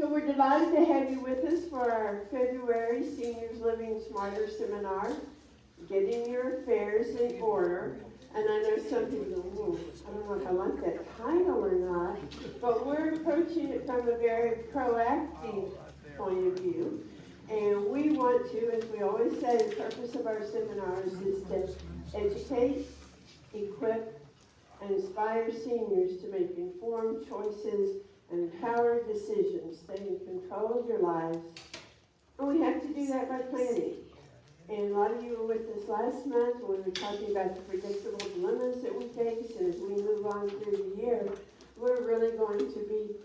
So we're delighted to have you with us for our February Seniors Living Smarter Seminar, Getting Your Affairs in Order. And I know some people go, I don't know if I like that title or not, but we're approaching it from a very proactive point of view. And we want to, as we always say, the purpose of our seminars is to educate, equip, and inspire seniors to make informed choices and empowered decisions, stay in control of your lives. And we have to do that by planning. And a lot of you were with us last month when we were talking about the predictable dilemmas that we face, and as we move on through the year, we're really going to be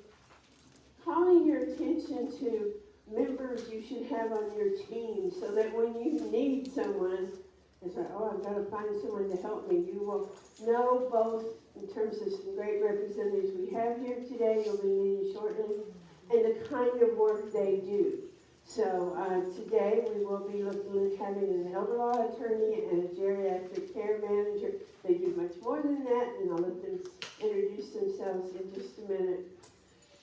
calling your attention to members you should have on your team so that when you need someone, it's like, oh, I've got to find someone to help me. You will know both in terms of some great representatives we have here today, you'll be meeting shortly, and the kind of work they do. So today we will be looking at having an elder law attorney and a geriatric care manager. They do much more than that, and I'll let them introduce themselves in just a minute.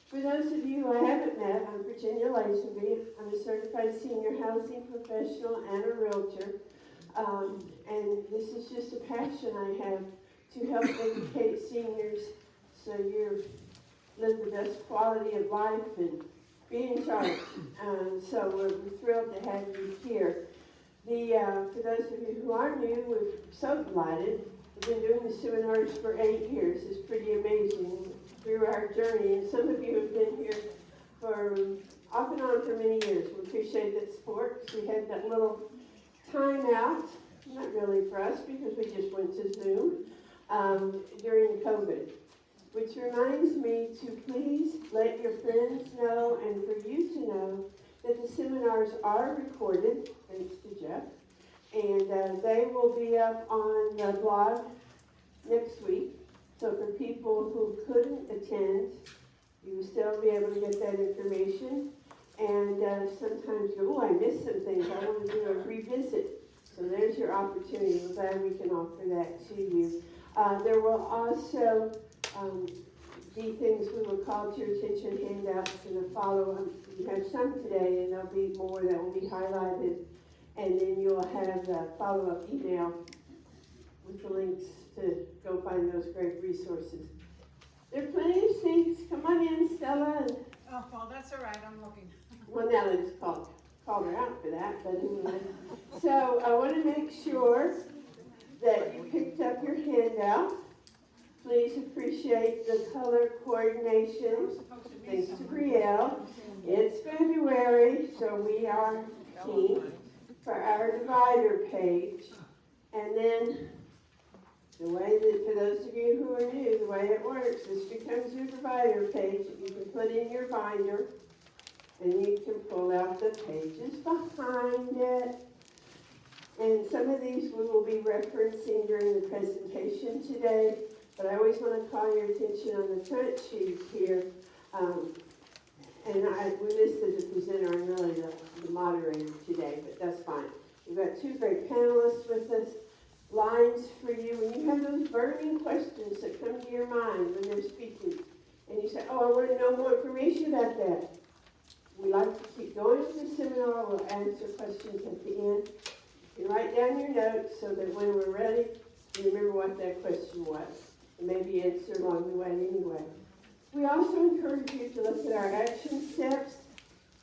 For those of you who I haven't met, I'm Virginia Lazenby. I'm a certified senior housing professional and a realtor. And this is just a passion I have to help educate seniors so you live the best quality of life and be in charge. So we're thrilled to have you here. For those of you who are new, we're so delighted. We've been doing the seminars for 8 years. It's pretty amazing through our journey. And some of you have been here for off and on for many years. We appreciate that support because we had that little time out. Not really for us because we just went to Zoom during COVID. Which reminds me to please let your friends know and for you to know that the seminars are recorded, thanks to Jeff, and they will be up on the blog next week. So for people who couldn't attend, you will still be able to get that information. And sometimes you go, oh, I missed some things. I want to do a revisit. So there's your opportunity. We're glad we can offer that to you. There will also be things we will call to your attention, handouts, and a follow-up. You have some today, and there'll be more that will be highlighted. And then you'll have a follow-up email with the links to go find those great resources. There are plenty of seats. Come on in, Stella. Oh, well, that's all right. I'm looking. Well, now that it's called her out for that, but anyway. So I want to make sure that you picked up your handout. Please appreciate the color coordination. Thanks to Brielle. It's February, so we are keen for our divider page. And then the way that, for those of you who are new, the way it works, this becomes your divider page that you can put in your binder. And you can pull out the pages behind it. And some of these we will be referencing during the presentation today. But I always want to call your attention on the front sheet here. We listed the presenter and really the moderator today, but that's fine. We've got 2 great panelists with us. Lines for you. When you have those burning questions that come to your mind when they're speaking, and you say, oh, I want to know more information about that. We like to keep going with the seminar. We'll answer questions at the end. You can write down your notes so that when we're ready, you remember what that question was. And maybe answer along the way anyway. We also encourage you to look at our action steps.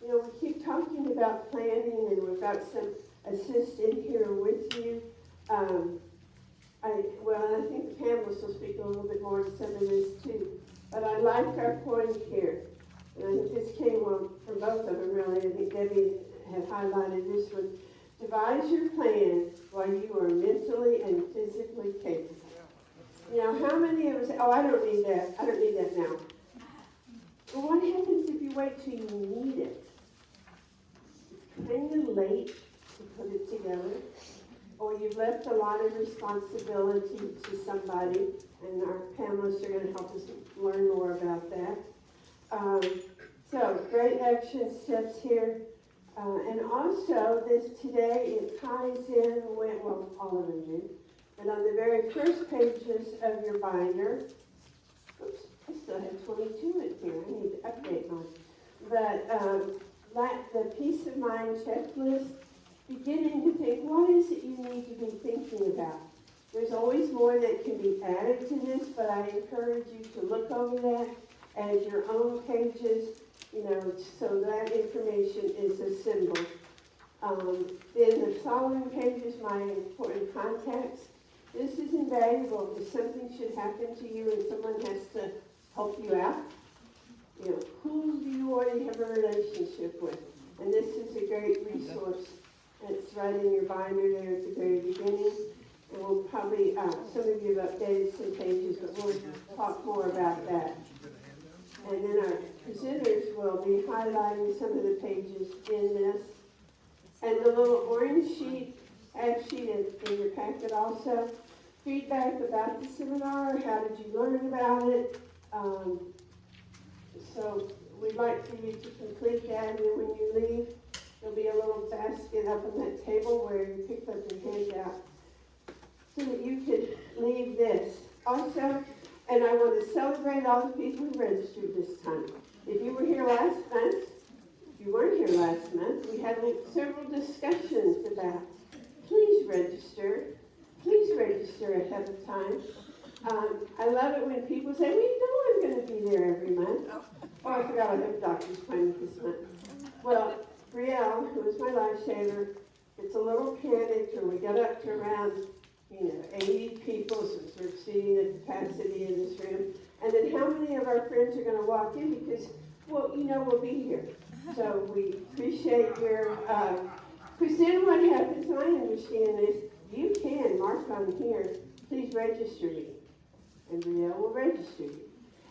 You know, we keep talking about planning, and we've got some assist in here with you. I think the panelists will speak a little bit more to some of this too. But I like our point here. And I think this came on from both of them, really. I think Debbie had highlighted this one. Devise your plan while you are mentally and physically capable. Now, how many of us say, oh, I don't need that. I don't need that now. Well, what happens if you wait till you need it? It's kind of late to put it together. Or you've left a lot of responsibility to somebody, and our panelists are going to help us learn more about that. So, great action steps here. And also, today, it ties in with, well, all of them do, but on the very first pages of your binder, oops, I still have 22 in here. I need to update mine. But like the peace of mind checklist, beginning to think, what is it you need to be thinking about? There's always more that can be added to this, but I encourage you to look over that as your own pages, so that information is assembled. In the following pages, my important contacts. This is invaluable. If something should happen to you and someone has to help you out, who do you already have a relationship with? And this is a great resource. It's right in your binder there at the very beginning. And we'll probably, some of you have updated some pages, but we'll talk more about that. And then our presenters will be highlighting some of the pages in this. And the little orange sheet, half-sheet in your packet also. Feedback about the seminar, how did you learn about it? So we'd like for you to complete that, and then when you leave, there'll be a little basket up on that table where you pick up your handout so that you could leave this. Also, and I want to celebrate all the people who registered this time. If you were here last month, if you weren't here last month, we had several discussions about please register ahead of time. I love it when people say, we know I'm going to be there every month. Oh, I forgot I have a doctor's appointment this month. Well, Brielle, who is my lifesaver, gets a little panicked when we get up to around 80 people, since we're exceeding the capacity in this room. And then how many of our friends are going to walk in because, we'll be here. So we appreciate your, because then what happens, and I understand this, you can mark on here, please register me. And Brielle will register you.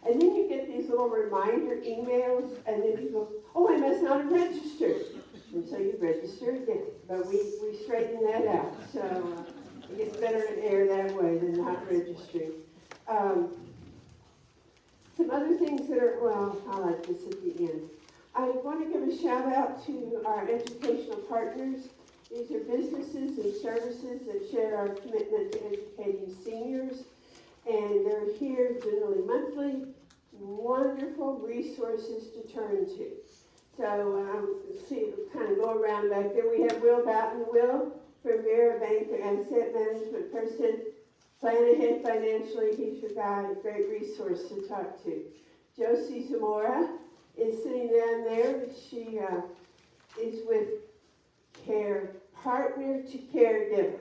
And then you get these little reminder emails, and then you go, oh, I must not have registered. And so you register again. But we straighten that out. So it gets better to err that way than not registering. Some other things that are, I'll like this at the end. I want to give a shout out to our educational partners. These are businesses and services that share our commitment to educating seniors. And they're here generally monthly. Wonderful resources to turn to. So, kind of go around back there. We have Will Batten. Will, Premier Banker, Asset Management Person. Plan ahead financially. He's your guy. Great resource to talk to. Josie Zamora is sitting down there. She is with Care Partner to Caregiver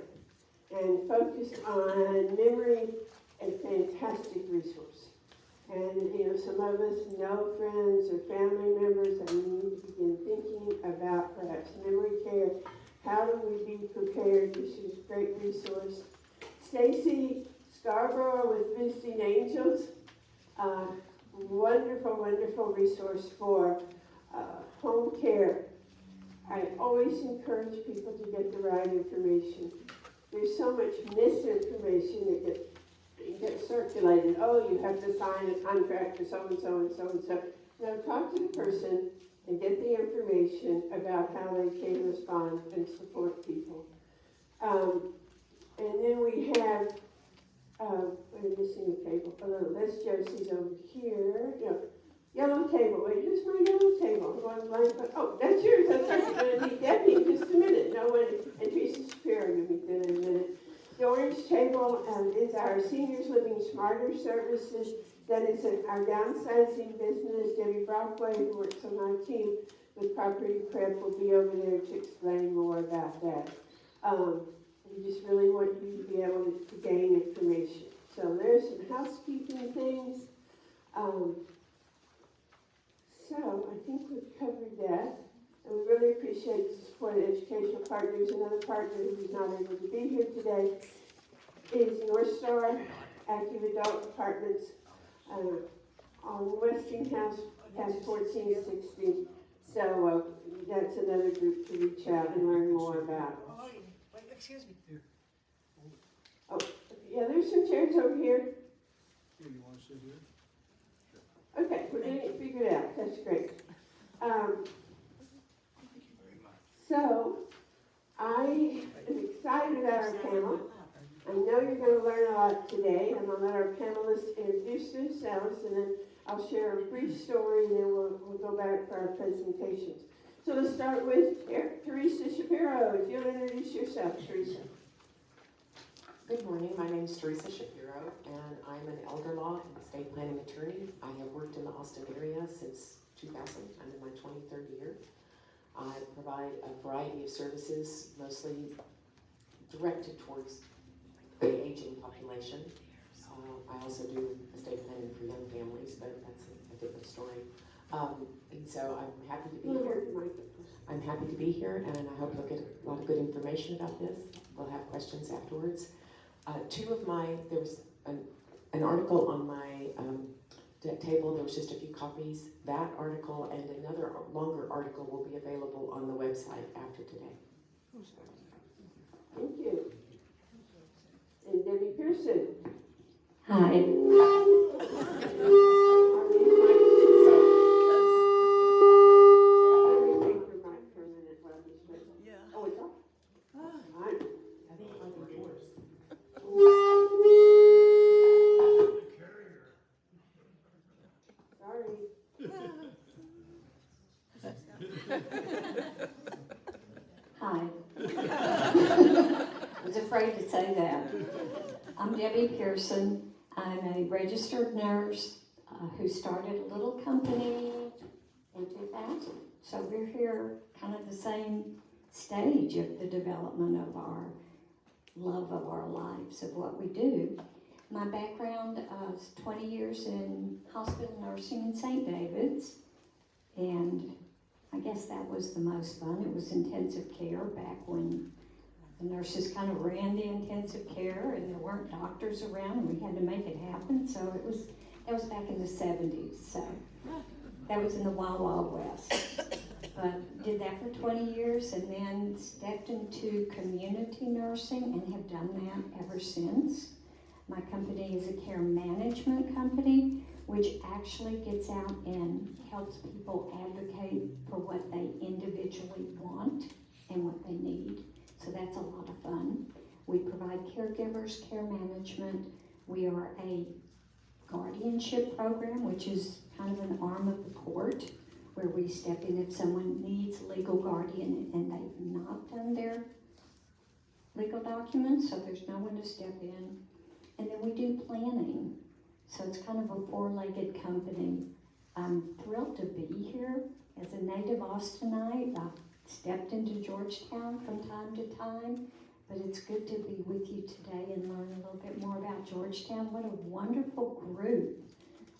and focused on memory, a fantastic resource. And, some of us know friends or family members that we need to begin thinking about perhaps memory care. How do we be prepared? This is a great resource. Stacy Scarborough with Visiting Angels. Wonderful resource for home care. I always encourage people to get the right information. There's so much misinformation that gets circulated. Oh, you have to sign a contract for so-and-so and so-and-so. Now, talk to the person and get the information about how they can respond and support people. And then we have, we're missing a table. This Josie's over here. Yellow table. Wait, who's my yellow table? I'm going blank. Oh, that's yours. That's right. You're going to meet Debbie in just a minute. No one, and Teresa Shapiro, you'll meet them in a minute. The orange table is our Seniors Living Smarter services. That is our downsizing business. Debbie Brockway, who works on our team with Property Prep, will be over there to explain more about that. We just really want you to be able to gain information. So there's some housekeeping things. So I think we've covered that. And we really appreciate the support of educational partners. Another partner who's not able to be here today is North Star Active Adult Apartments on Westinghouse, past 1460. So that's another group to reach out and learn more about. Wait, excuse me. Oh, yeah, there's some chairs over here. Here, you want to sit here? Okay, we're getting it figured out. That's great. So, I am excited about our panel. I know you're going to learn a lot today, and I'll let our panelists introduce themselves, and then I'll share a brief story, and then we'll go back for our presentations. So let's start with Teresa Shapiro. If you'll introduce yourself, Teresa. Good morning, my name is Teresa Shapiro, and I'm an elder law and estate planning attorney. I have worked in the Austin area since 2000. I'm in my 23rd year. I provide a variety of services, mostly directed towards the aging population. I also do estate planning for young families, but that's a different story. And so I'm happy to be here. I'm happy to be here, and I hope you'll get a lot of good information about this. We'll have questions afterwards. There was an article on my table. There was just a few copies. That article and another longer article will be available on the website after today. Thank you. And Debbie Pearson. Hi. Hi. I was afraid to say that. I'm Debbie Pearson. I'm a registered nurse who started a little company in 2000. So we're here kind of the same stage of the development of our love of our lives, of what we do. My background is 20 years in hospital nursing in St. David's, and I guess that was the most fun. It was intensive care back when the nurses kind of ran the intensive care and there weren't doctors around and we had to make it happen. So that was back in the 70s. So that was in the Wild Wild West. But did that for 20 years and then stepped into community nursing and have done that ever since. My company is a care management company, which actually gets out and helps people advocate for what they individually want and what they need. So that's a lot of fun. We provide caregivers, care management. We are a guardianship program, which is kind of an arm of the court, where we step in if someone needs a legal guardian and they've not done their legal documents, so there's no one to step in. And then we do planning. So it's kind of a four-legged company. I'm thrilled to be here. As a native Austinite, I've stepped into Georgetown from time to time, but it's good to be with you today and learn a little bit more about Georgetown. What a wonderful group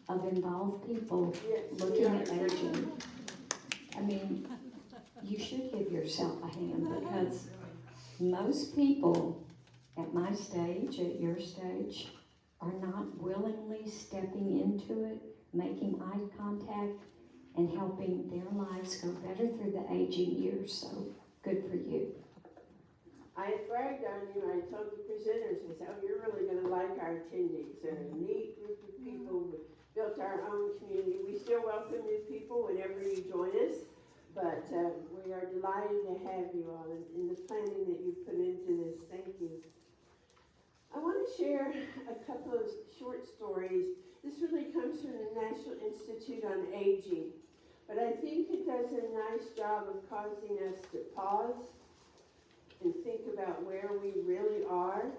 of involved people looking at aging. I mean, you should give yourself a hand because most people at my stage, at your stage, are not willingly stepping into it, making eye contact, and helping their lives go better through the aging years. So good for you. I had bragged on you. I told the presenters, I said, oh, you're really going to like our attendees. They're a neat group of people. We built our own community. We still welcome new people whenever you join us, but we are delighted to have you all in the planning that you put into this. Thank you. I want to share a couple of short stories. This really comes from the National Institute on Aging, but I think it does a nice job of causing us to pause and think about where we really are,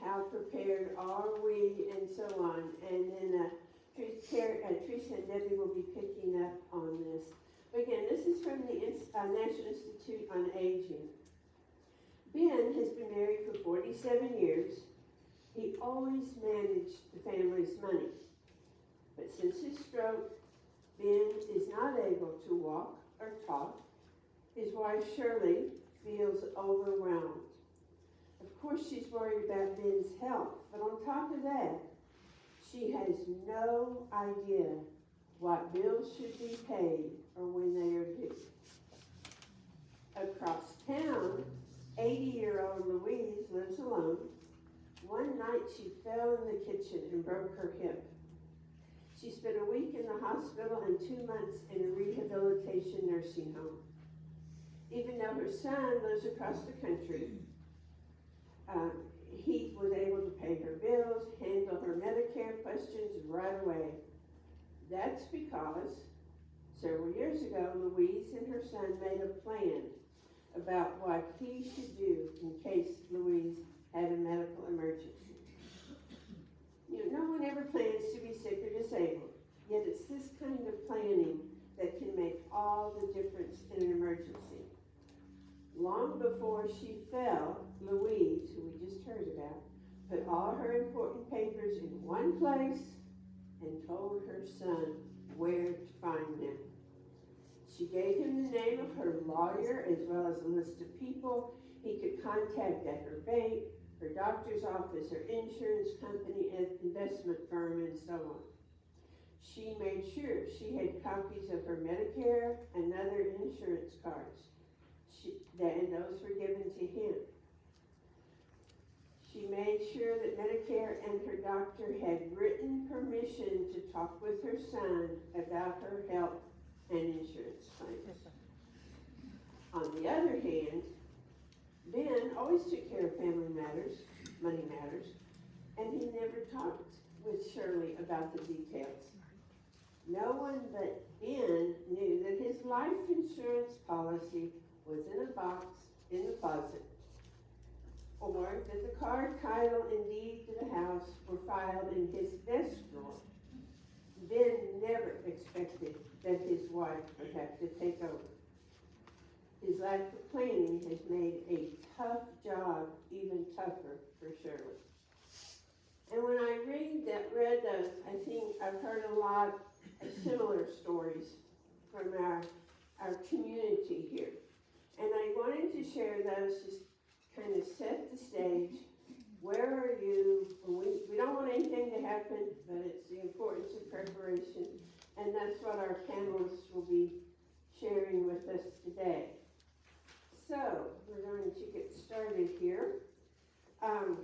how prepared are we, and so on. And then Teresa and Debbie will be picking up on this. But again, this is from the National Institute on Aging. Ben has been married for 47 years. He always managed the family's money. But since his stroke, Ben is not able to walk or talk. His wife, Shirley, feels overwhelmed. Of course, she's worried about Ben's health, but on top of that, she has no idea what bills should be paid or when they are due. Across town, 80-year-old Louise lives alone. One night she fell in the kitchen and broke her hip. She spent a week in the hospital and 2 months in a rehabilitation nursing home. Even though her son lives across the country, he was able to pay her bills, handle her Medicare questions right away. That's because several years ago, Louise and her son made a plan about what he should do in case Louise had a medical emergency. You know, no one ever plans to be sick or disabled, yet it's this kind of planning that can make all the difference in an emergency. Long before she fell, Louise, who we just heard about, put all her important papers in one place and told her son where to find them. She gave him the name of her lawyer as well as a list of people he could contact at her bank, her doctor's office, her insurance company, and investment firm, and so on. She made sure she had copies of her Medicare and other insurance cards, and those were given to him. She made sure that Medicare and her doctor had written permission to talk with her son about her health and insurance claims. On the other hand, Ben always took care of family matters, money matters, and he never talked with Shirley about the details. No one but Ben knew that his life insurance policy was in a box in the closet, or that the car title and deed to the house were filed in his desk drawer. Ben never expected that his wife would have to take over. His lack of planning has made a tough job even tougher for Shirley. And when I read those, I think I've heard a lot of similar stories from our community here. And I wanted to share those, just kind of set the stage. Where are you? We don't want anything to happen, but it's the importance of preparation. And that's what our panelists will be sharing with us today. So, we're going to get started here. All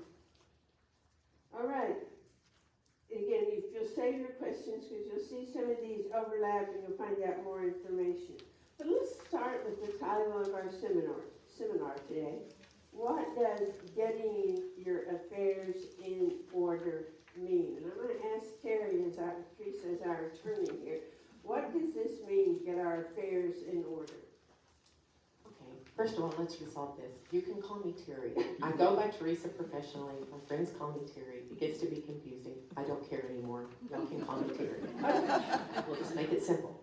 right. Again, you'll save your questions because you'll see some of these overlap and you'll find out more information. But let's start with the title of our seminar today. What does getting your affairs in order mean? And I'm going to ask Terry, Teresa, as our attorney here, what does this mean, get our affairs in order? Okay, first of all, let's resolve this. You can call me Terry. I go by Teresa professionally. My friends call me Terry. It gets to be confusing. I don't care anymore. Y'all can call me Terry. We'll just make it simple.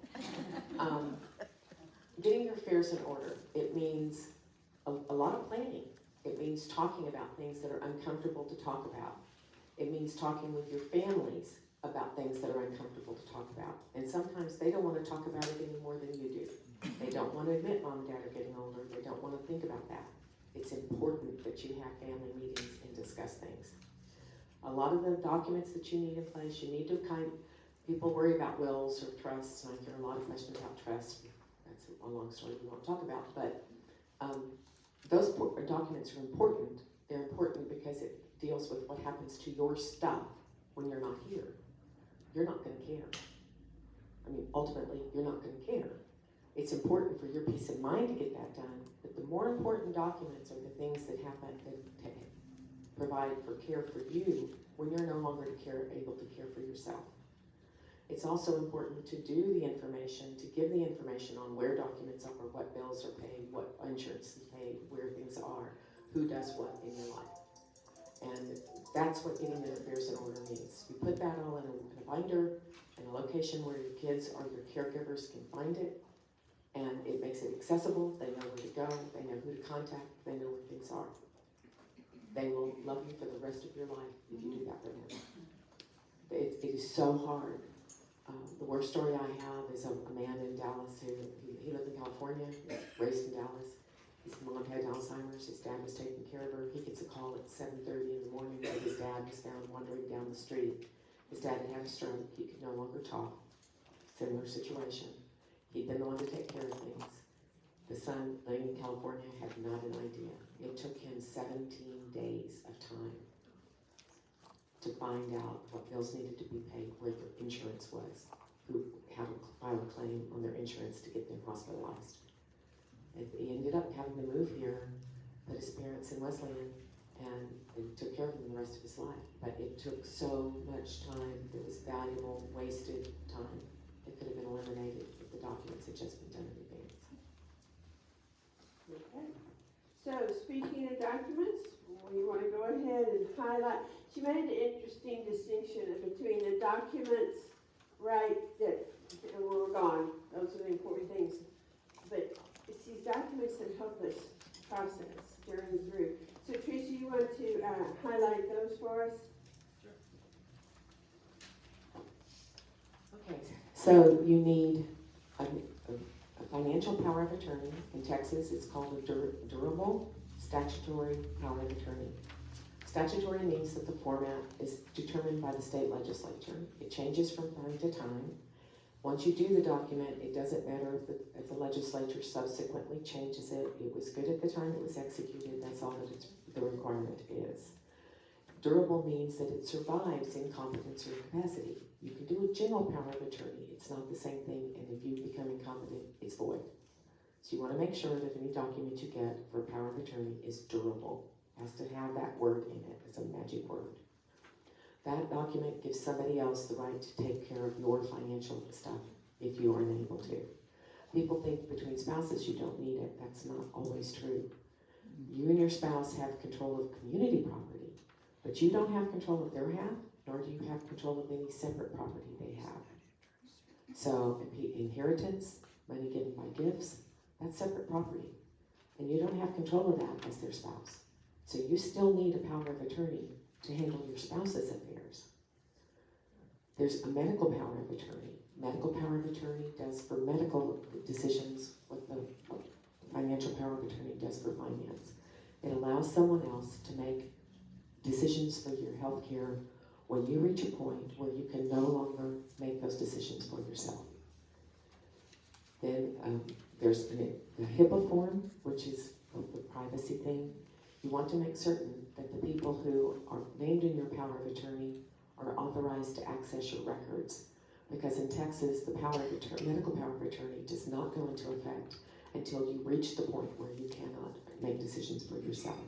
Getting your affairs in order, it means a lot of planning. It means talking about things that are uncomfortable to talk about. It means talking with your families about things that are uncomfortable to talk about. And sometimes they don't want to talk about it any more than you do. They don't want to admit mom and dad are getting older. They don't want to think about that. It's important that you have family meetings and discuss things. A lot of the documents that you need in place, you need to people worry about wills or trusts, and I hear a lot of questions about trusts. That's a long story we won't talk about, but those documents are important. They're important because it deals with what happens to your stuff when you're not here. You're not going to care. I mean, ultimately, you're not going to care. It's important for your peace of mind to get that done, but the more important documents are the things that happen that provide for care for you when you're no longer able to care for yourself. It's also important to do the information, to give the information on where documents are, what bills are paid, what insurance is paid, where things are, who does what in your life. And that's what getting your affairs in order means. You put that all in a binder, in a location where your kids or your caregivers can find it, and it makes it accessible. They know where to go, they know who to contact, they know where things are. They will love you for the rest of your life if you do that for them. It is so hard. The worst story I have is a man in Dallas who he lived in California, raised in Dallas. His mom had Alzheimer's. His dad was taking care of her. He gets a call at 7:30 in the morning that his dad was found wandering down the street. His dad had had a stroke. He could no longer talk. Similar situation. He'd been the one to take care of things. The son, living in California, had not an idea. It took him 17 days of time to find out what bills needed to be paid, where their insurance was, who had to file a claim on their insurance to get them hospitalized. And he ended up having to move here, put his parents in Wesleyan, and it took care of him the rest of his life. But it took so much time. It was valuable, wasted time. It could have been eliminated if the documents had just been done in advance. Okay. So speaking of documents, we want to go ahead and highlight. She made an interesting distinction between the documents, right, that were gone. Those are the important things. But it's these documents that help us process during through. So Teresa, you want to highlight those for us? Okay, so you need a financial power of attorney. In Texas, it's called a durable statutory power of attorney. Statutory means that the format is determined by the state legislature. It changes from time to time. Once you do the document, it doesn't matter if the legislature subsequently changes it. It was good at the time it was executed. That's all that the requirement is. Durable means that it survives incompetence or incapacity. You can do a general power of attorney. It's not the same thing, and if you become incompetent, it's void. So you want to make sure that any document you get for power of attorney is durable. It has to have that word in it. It's a magic word. That document gives somebody else the right to take care of your financial stuff if you are unable to. People think between spouses you don't need it. That's not always true. You and your spouse have control of community property, but you don't have control of their half, nor do you have control of any separate property they have. So inheritance, money given by gifts, that's separate property. And you don't have control of that as their spouse. So you still need a power of attorney to handle your spouse's affairs. There's a medical power of attorney. Medical power of attorney does for medical decisions what the financial power of attorney does for finance. It allows someone else to make decisions for your health care when you reach a point where you can no longer make those decisions for yourself. Then there's the HIPAA form, which is the privacy thing. You want to make certain that the people who are named in your power of attorney are authorized to access your records. Because in Texas, the medical power of attorney does not go into effect until you reach the point where you cannot make decisions for yourself.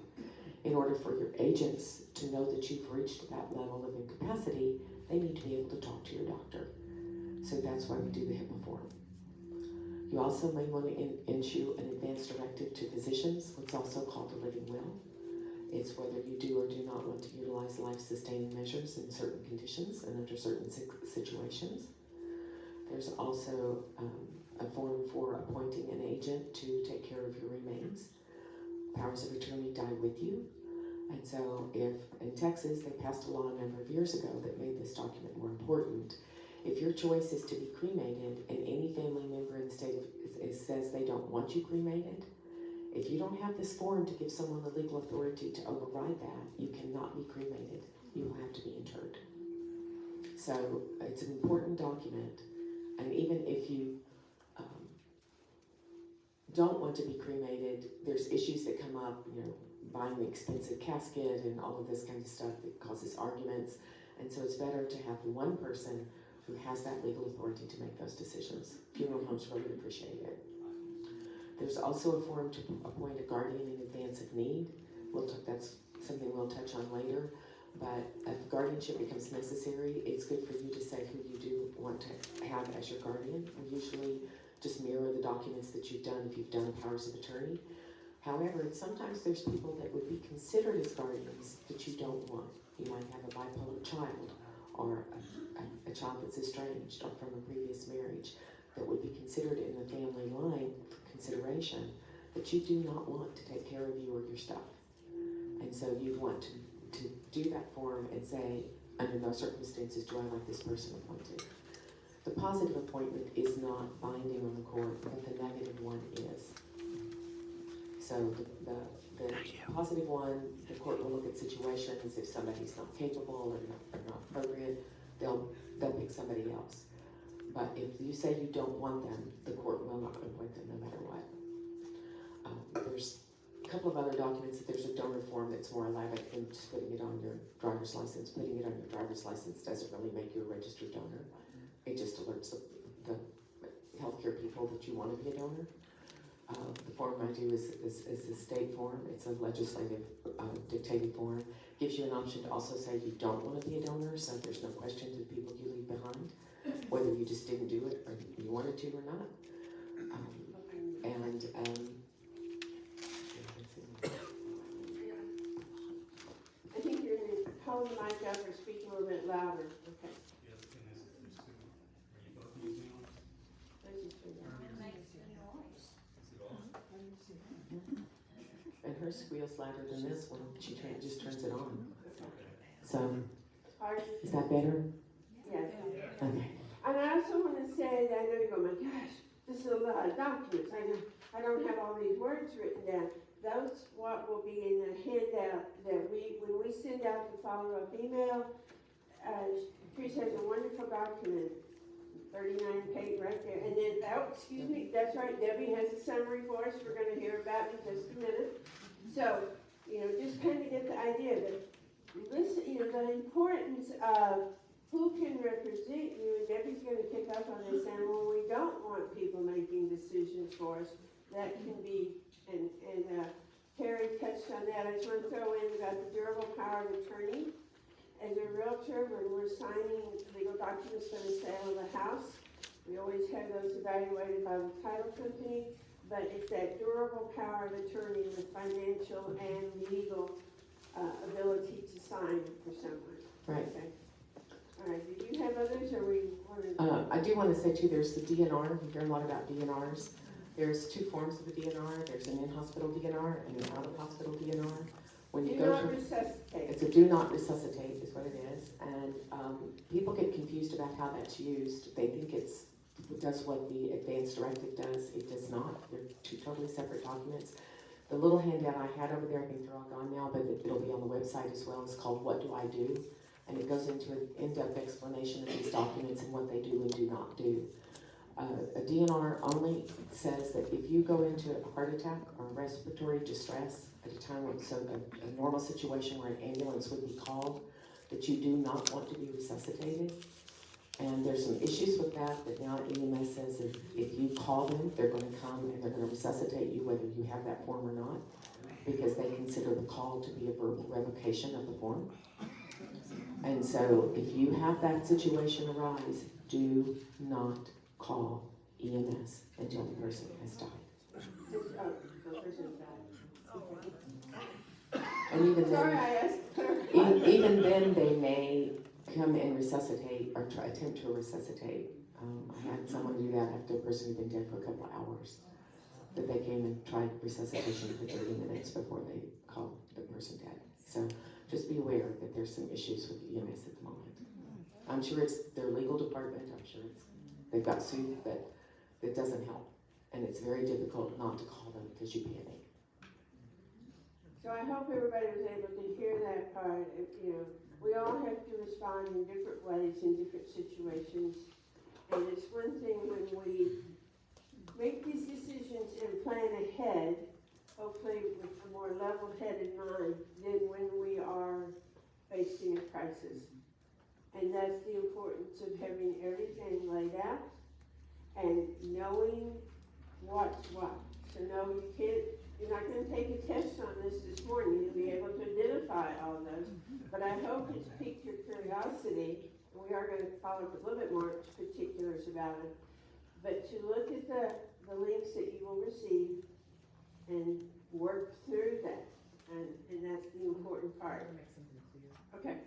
In order for your agents to know that you've reached that level of incapacity, they need to be able to talk to your doctor. So that's why we do the HIPAA form. You also may want to issue an advance directive to physicians, what's also called a living will. It's whether you do or do not want to utilize life-sustaining measures in certain conditions and under certain situations. There's also a form for appointing an agent to take care of your remains. Powers of attorney die with you. And so if in Texas, they passed a law a number of years ago that made this document more important. If your choice is to be cremated and any family member in the state says they don't want you cremated, if you don't have this form to give someone the legal authority to override that, you cannot be cremated. You will have to be interred. So it's an important document. And even if you don't want to be cremated, there's issues that come up, buying the expensive casket and all of this kind of stuff that causes arguments. And so it's better to have one person who has that legal authority to make those decisions. Funeral homes really appreciate it. There's also a form to appoint a guardian in advance of need. That's something we'll touch on later. But if guardianship becomes necessary, it's good for you to say who you do want to have as your guardian. We usually just mirror the documents that you've done if you've done powers of attorney. However, sometimes there's people that would be considered as guardians that you don't want. You might have a bipolar child or a child that's estranged or from a previous marriage that would be considered in the family line for consideration that you do not want to take care of you or your stuff. And so you want to do that form and say, under no circumstances do I like this person appointed. The positive appointment is not binding on the court, but the negative one is. So the positive one, the court will look at situations. If somebody's not capable or not appropriate, they'll pick somebody else. But if you say you don't want them, the court will not appoint them no matter what. There's a couple of other documents. There's a donor form that's more elaborate than just putting it on your driver's license. Putting it on your driver's license doesn't really make you a registered donor. It just alerts the healthcare people that you want to be a donor. The form I do is a state form. It's a legislative dictated form. Gives you an option to also say you don't want to be a donor, so there's no questions of people you leave behind, whether you just didn't do it or you wanted to or not. I think you're going to hold the mic up or speak a little bit louder. Okay. And her squeals louder than this one. She just turns it on. So, is that better? Yeah. Okay. And I also want to say that I know you go, my gosh, this is a lot of documents. I don't have all these words written down. That's what will be in the handout that when we send out the follow-up email, Teresa has a wonderful document, 39 page right there. And then, excuse me, that's right, Debbie has a summary for us we're going to hear about in just a minute. So, just kind of get the idea that, listen, the importance of who can represent you, and Debbie's going to pick up on this, and when we don't want people making decisions for us, that can be, and Terry touched on that. I just want to throw in about the durable power of attorney. As a realtor, when we're signing legal documents for the sale of a house, we always have those evaluated by the title company, but it's that durable power of attorney, the financial and legal ability to sign for someone. Right. Okay. All right, do you have others, or we want to? I do want to say too, there's the DNR. You hear a lot about DNRs. There's two forms of a DNR. There's an in-hospital DNR and an out-of-hospital DNR. When you Do go not to, resuscitate. it's a do not resuscitate is what it is. And people get confused about how that's used. They think it does what the advance directive does. It does not. They're two totally separate documents. The little handout I had over there, I think they're all gone now, but it'll be on the website as well. It's called What Do I Do? And it goes into an in-depth explanation of these documents and what they do and do not do. A DNR only says that if you go into a heart attack or respiratory distress at a time when a normal situation where an ambulance would be called, that you do not want to be resuscitated. And there's some issues with that now EMS says if you call them, they're going to come and they're going to resuscitate you whether you have that form or not, because they consider the call to be a verbal revocation of the form. And so if you have that situation arise, do not call EMS until the person has died. The person's died. And even Sorry, then, I asked her. even then, they may come and resuscitate or attempt to resuscitate. I had someone do that after a person had been dead for a couple of hours. That they came and tried resuscitation for 30 minutes before they called the person dead. So just be aware that there's some issues with EMS at the moment. I'm sure it's their legal department. I'm sure they've got sued, but it doesn't help. And it's very difficult not to call them because you panic. So I hope everybody was able to hear that part. We all have to respond in different ways in different situations. And it's one thing when we make these decisions and plan ahead, hopefully with a more level-headed mind, than when we are facing a crisis. And that's the importance of having everything laid out and knowing what's what. So no, you're not going to take a test on this morning. You'll be able to identify all those. But I hope it's piqued your curiosity. And we are going to follow up with a little bit more particulars about it. But to look at the links that you will receive and work through that. And that's the important part. Okay.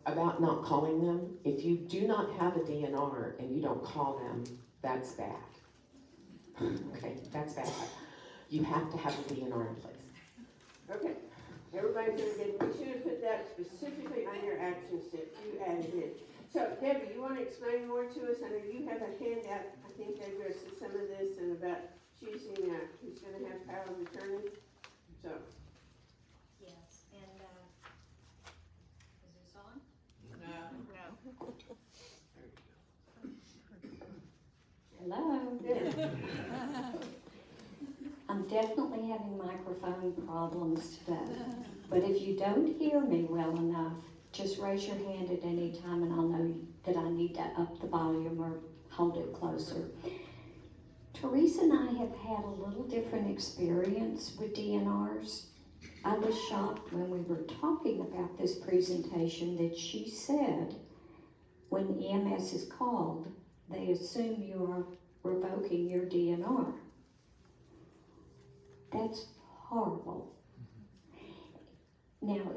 About not calling them, if you do not have a DNR and you don't call them, that's bad. Okay, that's bad. You have to have a DNR in place. Okay. Everybody's going to get, we should have put that specifically on your action steps. You added it. So, Debbie, you want to explain more to us? I know you have a handout. I think they addressed some of this and about choosing who's going to have power of attorney. So. Yes, and, is this on? Hello. Yeah. I'm definitely having microphone problems today. But if you don't hear me well enough, just raise your hand at any time and I'll know that I need to up the volume or hold it closer. Teresa and I have had a little different experience with DNRs. I was shocked when we were talking about this presentation that she said when EMS is called, they assume you are revoking your DNR. That's horrible. Now,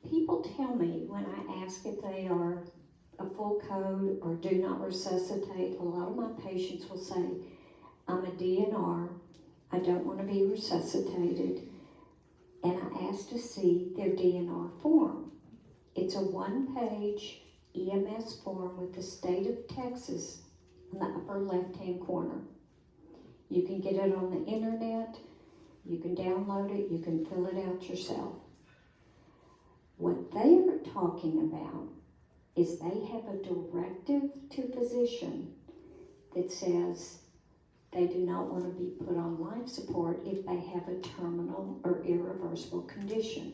people tell me when I ask if they are a full code or do not resuscitate, a lot of my patients will say, I'm a DNR, I don't want to be resuscitated, and I ask to see their DNR form. It's a 1-page EMS form with the state of Texas in the upper left-hand corner. You can get it on the internet, you can download it, you can fill it out yourself. What they are talking about is they have a directive to physician that says they do not want to be put on life support if they have a terminal or irreversible condition.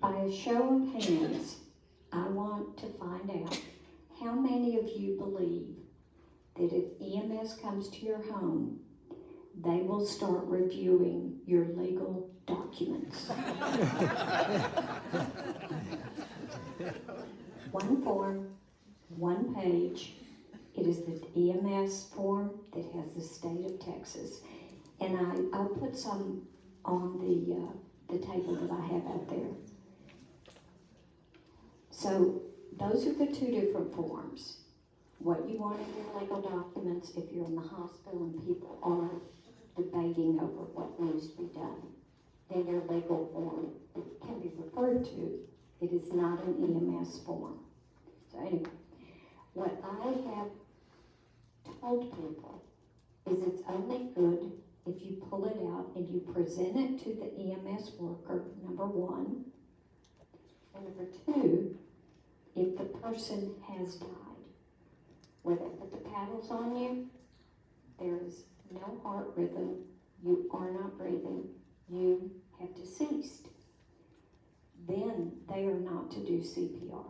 By a show of hands, I want to find out how many of you believe that if EMS comes to your home, they will start reviewing your legal documents. One form, 1 page. It is the EMS form that has the state of Texas. And I'll put some on the table that I have out there. So those are the 2 different forms. What you want in your legal documents if you're in the hospital and people are debating over what needs to be done. Then your legal form it can be referred to. It is not an EMS form. So anyway, what I have told people is it's only good if you pull it out and you present it to the EMS worker, number 1. And number 2, if the person has died. Where they put the paddles on you, there is no heart rhythm, you are not breathing, you have deceased. Then they are not to do CPR.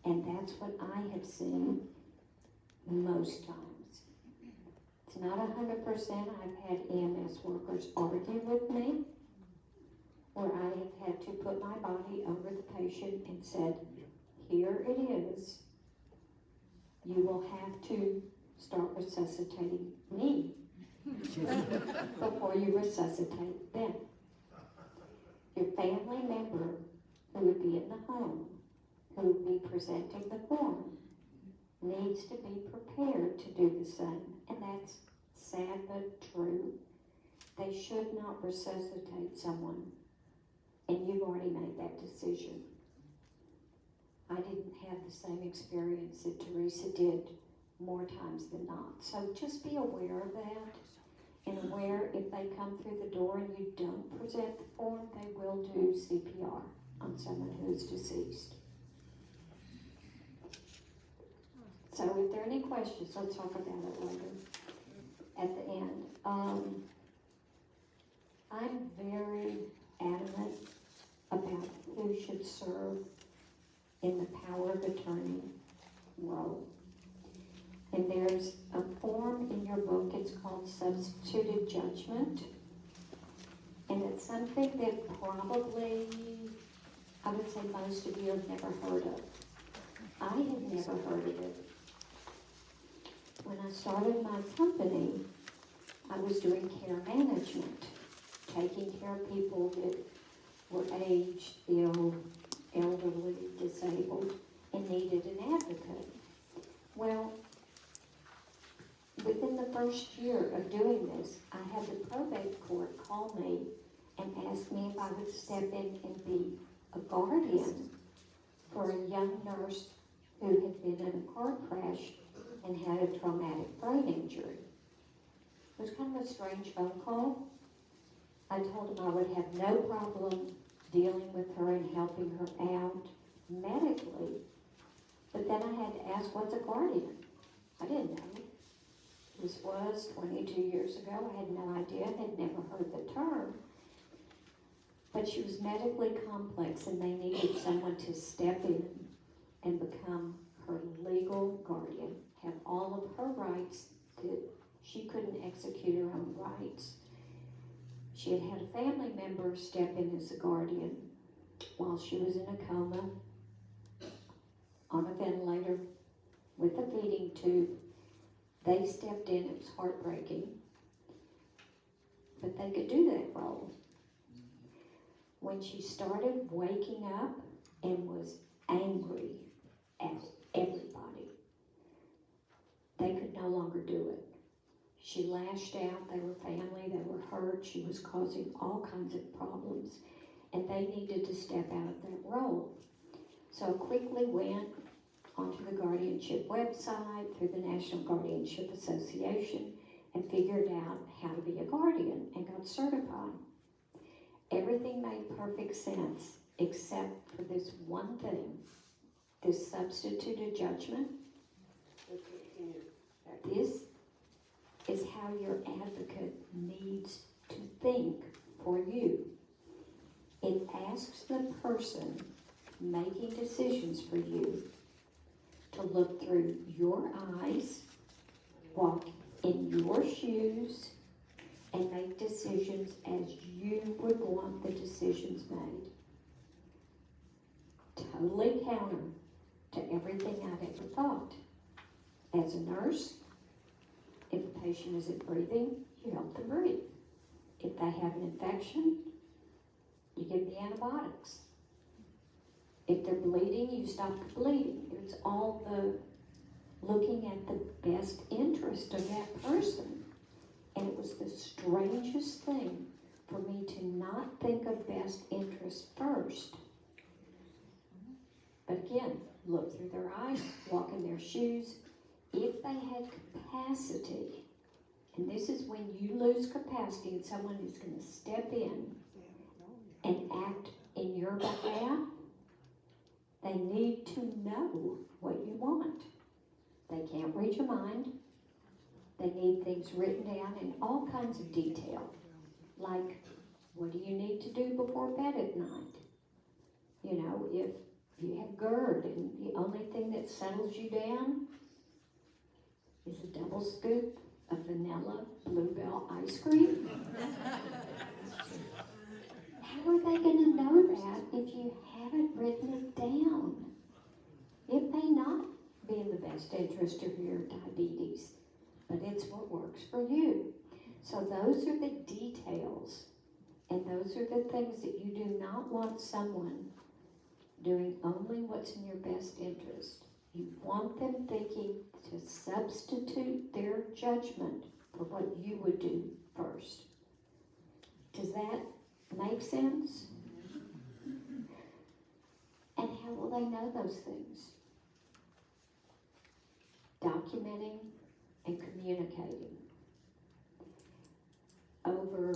And that's what I have seen most times. It's not 100%. I've had EMS workers argue with me, where I have had to put my body over the patient and said, here it is. You will have to start resuscitating me before you resuscitate them. Your family member who would be in the home, who would be presenting the form, needs to be prepared to do the same. And that's sad but true. They should not resuscitate someone, and you've already made that decision. I didn't have the same experience that Teresa did more times than not. So just be aware of that, and aware if they come through the door and you don't present the form, they will do CPR on someone who's deceased. So if there are any questions, let's talk about it later at the end. I'm very adamant about who should serve in the power of attorney role. And there's a form in your book, it's called Substituted Judgment. And it's something that probably, I would say most of you have never heard of. I had never heard of it. When I started my company, I was doing care management, taking care of people that were aged, ill, elderly, disabled, and needed an advocate. Well, within the first year of doing this, I had the probate court call me and ask me if I would step in and be a guardian for a young nurse who had been in a car crash and had a traumatic brain injury. It was kind of a strange phone call. I told him I would have no problem dealing with her and helping her out medically, but then I had to ask, what's a guardian? I didn't know. This was 22 years ago. I had no idea, had never heard the term. But she was medically complex and they needed someone to step in and become her legal guardian, have all of her rights that she couldn't execute her own rights. She had had a family member step in as a guardian while she was in a coma, on a ventilator, with a feeding tube. They stepped in, it was heartbreaking, but they could do that role. When she started waking up and was angry at everybody, they could no longer do it. She lashed out, they were family, they were hurt, she was causing all kinds of problems, and they needed to step out of that role. So quickly went onto the guardianship website through the National Guardianship Association and figured out how to be a guardian and got certified. Everything made perfect sense except for this one thing, this substituted judgment. This is how your advocate needs to think for you. It asks the person making decisions for you to look through your eyes, walk in your shoes, and make decisions as you would want the decisions made. Totally counter to everything I've ever thought. As a nurse, if a patient isn't breathing, you help them breathe. If they have an infection, you give the antibiotics. If they're bleeding, you stop the bleeding. It's all the looking at the best interest of that person. And it was the strangest thing for me to not think of best interest first. But again, look through their eyes, walk in their shoes. If they had capacity, and this is when you lose capacity and someone is going to step in and act in your behalf, they need to know what you want. They can't read your mind. They need things written down in all kinds of detail. Like, what do you need to do before bed at night? You know, if you have GERD and the only thing that settles you down is a double scoop of vanilla Bluebell ice cream? How are they going to know that if you haven't written it down? It may not be in the best interest of your diabetes, but it's what works for you. So those are the details, and those are the things that you do not want someone doing only what's in your best interest. You want them thinking to substitute their judgment for what you would do first. Does that make sense? And how will they know those things? Documenting and communicating. Over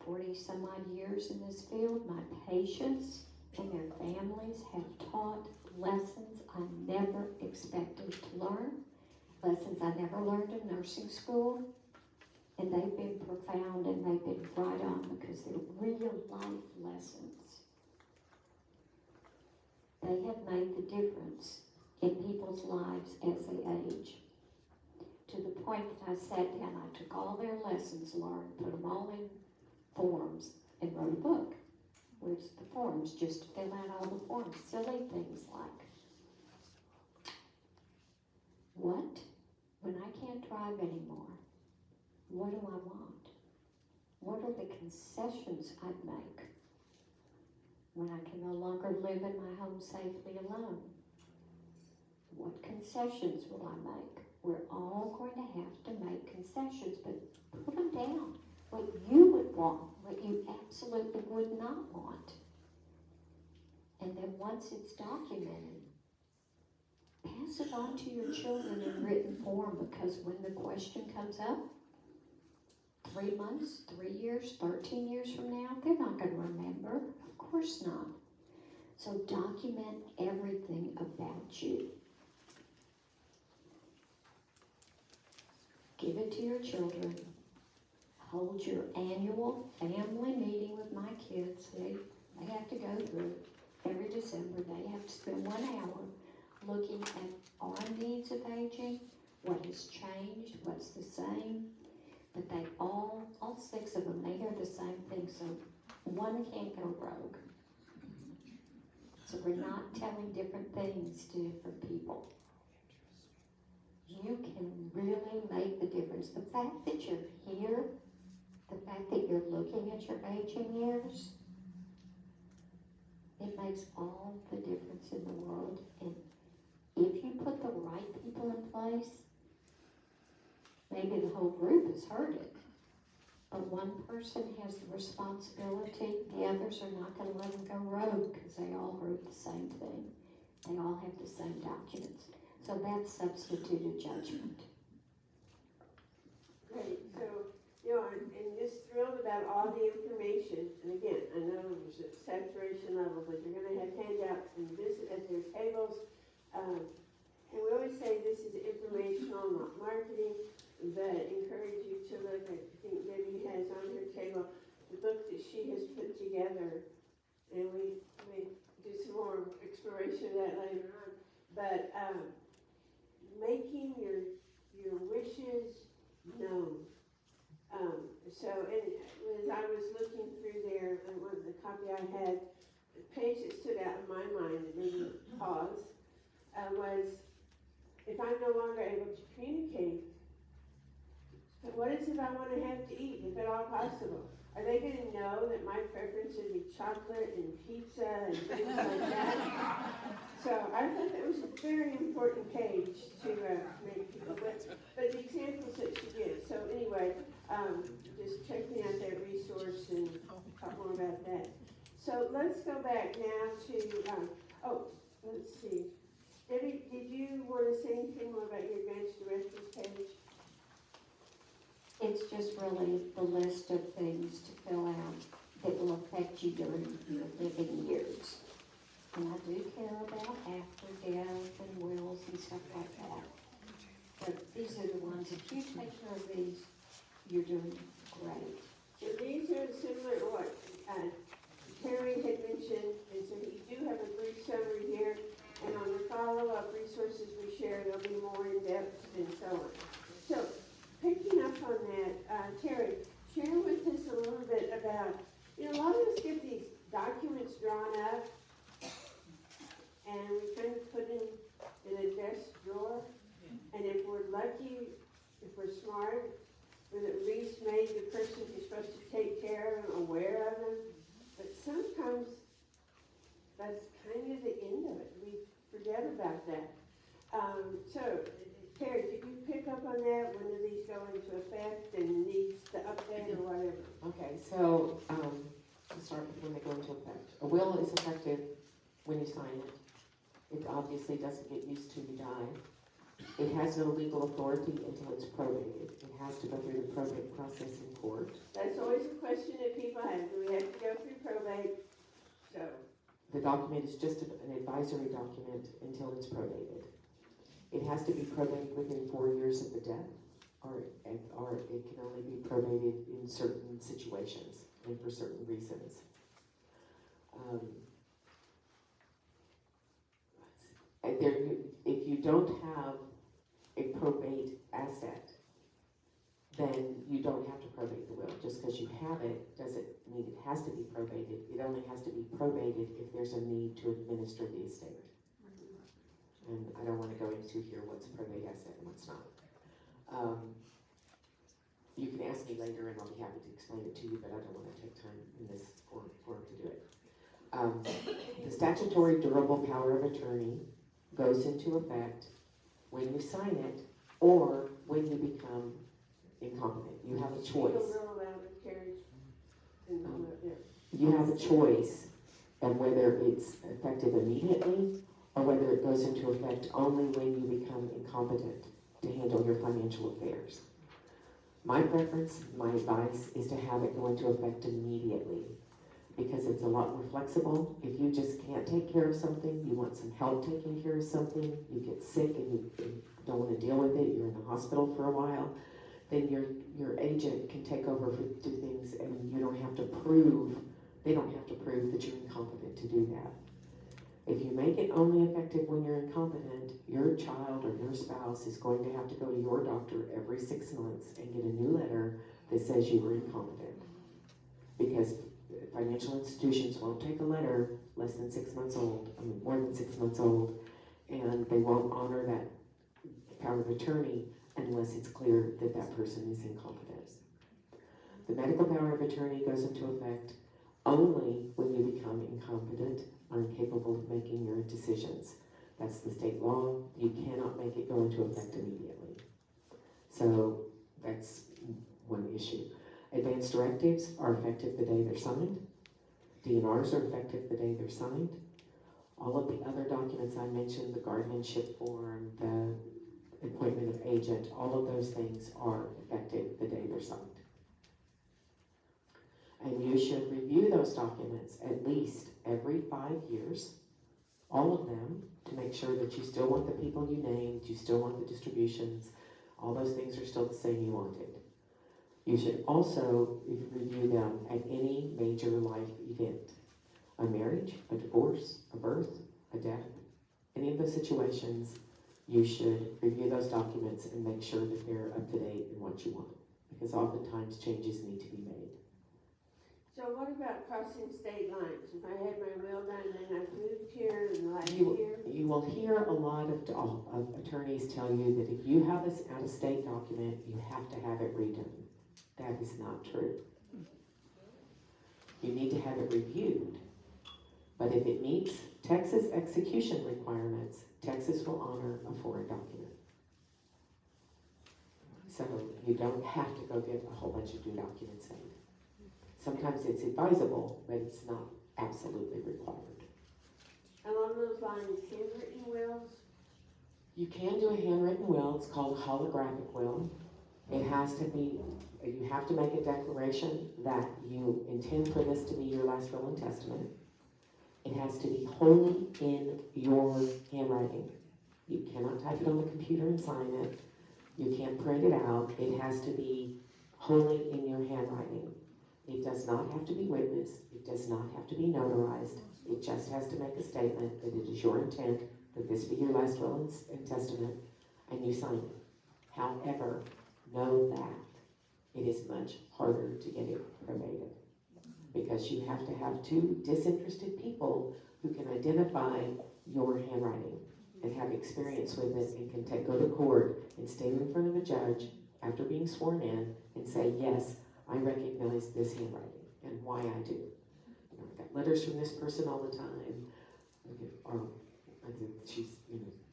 40 some odd years in this field, my patients and their families have taught lessons I never expected to learn, lessons I never learned in nursing school, and they've been profound and they've been right on because they're real life lessons. They have made the difference in people's lives as they age, to the point that I sat down, I took all their lessons learned, put them all in forms, and wrote a book. Where's the forms? Just to fill out all the forms. Silly things like, what? When I can't drive anymore, what do I want? What are the concessions I'd make when I can no longer live in my home safely alone? What concessions will I make? We're all going to have to make concessions, but put them down. What you would want, what you absolutely would not want. And then once it's documented, pass it on to your children in written form, because when the question comes up, 3 months, 3 years, 13 years from now, they're not going to remember. Of course not. So document everything about you. Give it to your children. Hold your annual family meeting with my kids. They have to go through it. every December, they have to spend 1 hour looking at our needs of aging, what has changed, what's the same. But they all 6 of them, they hear the same thing, so one can't go rogue. So we're not telling different things to different people. You can really make the difference. The fact that you're here, the fact that you're looking at your aging years, it makes all the difference in the world. And if you put the right people in place, maybe the whole group has heard it, but one person has the responsibility, the others are not going to let them go rogue because they all heard the same thing. They all have the same documents. So that's substituted judgment. Great, so, I'm just thrilled about all the information, and again, I know there's a saturation level, but you're gonna have handouts and this at their tables. And we always say this is informational, not marketing, but encourage you to look at, I think Debbie has on her table, the book that she has put together, and we may do some more exploration of that later on, but, making your wishes known. And as I was looking through there, and one of the copy I had, the page that stood out in my mind that made me pause, was, if I'm no longer able to communicate, what is it I want to have to eat, if at all possible? Are they going to know that my preference would be chocolate and pizza and things like that? So I thought that was a very important page to make people, but the examples that she gives. So anyway, just checking out that resource and talk more about that. So let's go back now to, let's see. Debbie, did you want to say anything more about your advanced directives page? It's just really the list of things to fill out that will affect you during your living years. And I do care about after death and wills and stuff like that. But these are the ones, if you take care of these, you're doing great. So these are similar to what Terry had mentioned, and so you do have a brief summary here, and on the follow-up resources we share, there'll be more in-depth and so on. So, picking up on that, Terry, share with us a little bit about, a lot of us get these documents drawn up, and we kind of put in a desk drawer, and if we're lucky, if we're smart, we've at least made the person who's supposed to take care of them aware of them. But sometimes that's kind of the end of it. We forget about that. So, Terry, could you pick up on that? When do these go into effect and needs the update or whatever? Okay, so, let's start with when they go into effect. A will is effective when you sign it. It obviously doesn't get used till you die. It has no legal authority until it's probated. It has to go through the probate process in court. That's always a question that people have. Do we have to go through probate? So, The document is just an advisory document until it's probated. It has to be probated within 4 years of the death, or it can only be probated in certain situations and for certain reasons. If you don't have a probate asset, then you don't have to probate the will. Just because you have it doesn't mean it has to be probated. It only has to be probated if there's a need to administer the estate. And I don't want to go into here what's a probate asset and what's not. You can ask me later and I'll be happy to explain it to you, but I don't want to take time in this forum to do it. The statutory durable power of attorney goes into effect when you sign it or when you become incompetent. You have a choice. You have a choice of whether it's effective immediately or whether it goes into effect only when you become incompetent to handle your financial affairs. My preference, my advice, is to have it go into effect immediately because it's a lot more flexible. If you just can't take care of something, you want some help taking care of something, you get sick and you don't want to deal with it, you're in the hospital for a while, then your agent can take over to do things and you don't have to prove, they don't have to prove that you're incompetent to do that. If you make it only effective when you're incompetent, your child or your spouse is going to have to go to your doctor every 6 months and get a new letter that says you were incompetent. Because financial institutions won't take a letter less than 6 months old, more than 6 months old, and they won't honor that power of attorney unless it's clear that that person is incompetent. The medical power of attorney goes into effect only when you become incompetent or incapable of making your decisions. That's the state law. You cannot make it go into effect immediately. So that's one issue. Advanced directives are effective the day they're signed. DNRs are effective the day they're signed. All of the other documents I mentioned, the guardianship form, the appointment of agent, all of those things are effective the day they're signed. And you should review those documents at least every 5 years, all of them, to make sure that you still want the people you named, you still want the distributions, all those things are still the same you wanted. You should also review them at any major life event. A marriage, a divorce, a birth, a death, any of those situations, you should review those documents and make sure that they're up to date in what you want. Because oftentimes changes need to be made. So what about crossing state lines? If I had my will done and then I moved here in the last You year? will hear a lot of attorneys tell you that if you have this out-of-state document, you have to have it redone. That is not true. You need to have it reviewed. But if it meets Texas execution requirements, Texas will honor a foreign document. So you don't have to go get a whole bunch of new documents made. Sometimes it's advisable, but it's not absolutely required. Along those lines, handwritten wills? You can do a handwritten will. It's called a holographic will. It has to be, you have to make a declaration that you intend for this to be your last will and testament. It has to be wholly in your handwriting. You cannot type it on the computer and sign it. You can't print it out. It has to be wholly in your handwriting. It does not have to be witnessed. It does not have to be notarized. It just has to make a statement that it is your intent that this be your last will and testament, and you sign it. However, know that it is much harder to get it probated because you have to have two disinterested people who can identify your handwriting and have experience with it and can go to court and stand in front of a judge after being sworn in and say, yes, I recognize this handwriting and why I do. You know, I got letters from this person all the time. She's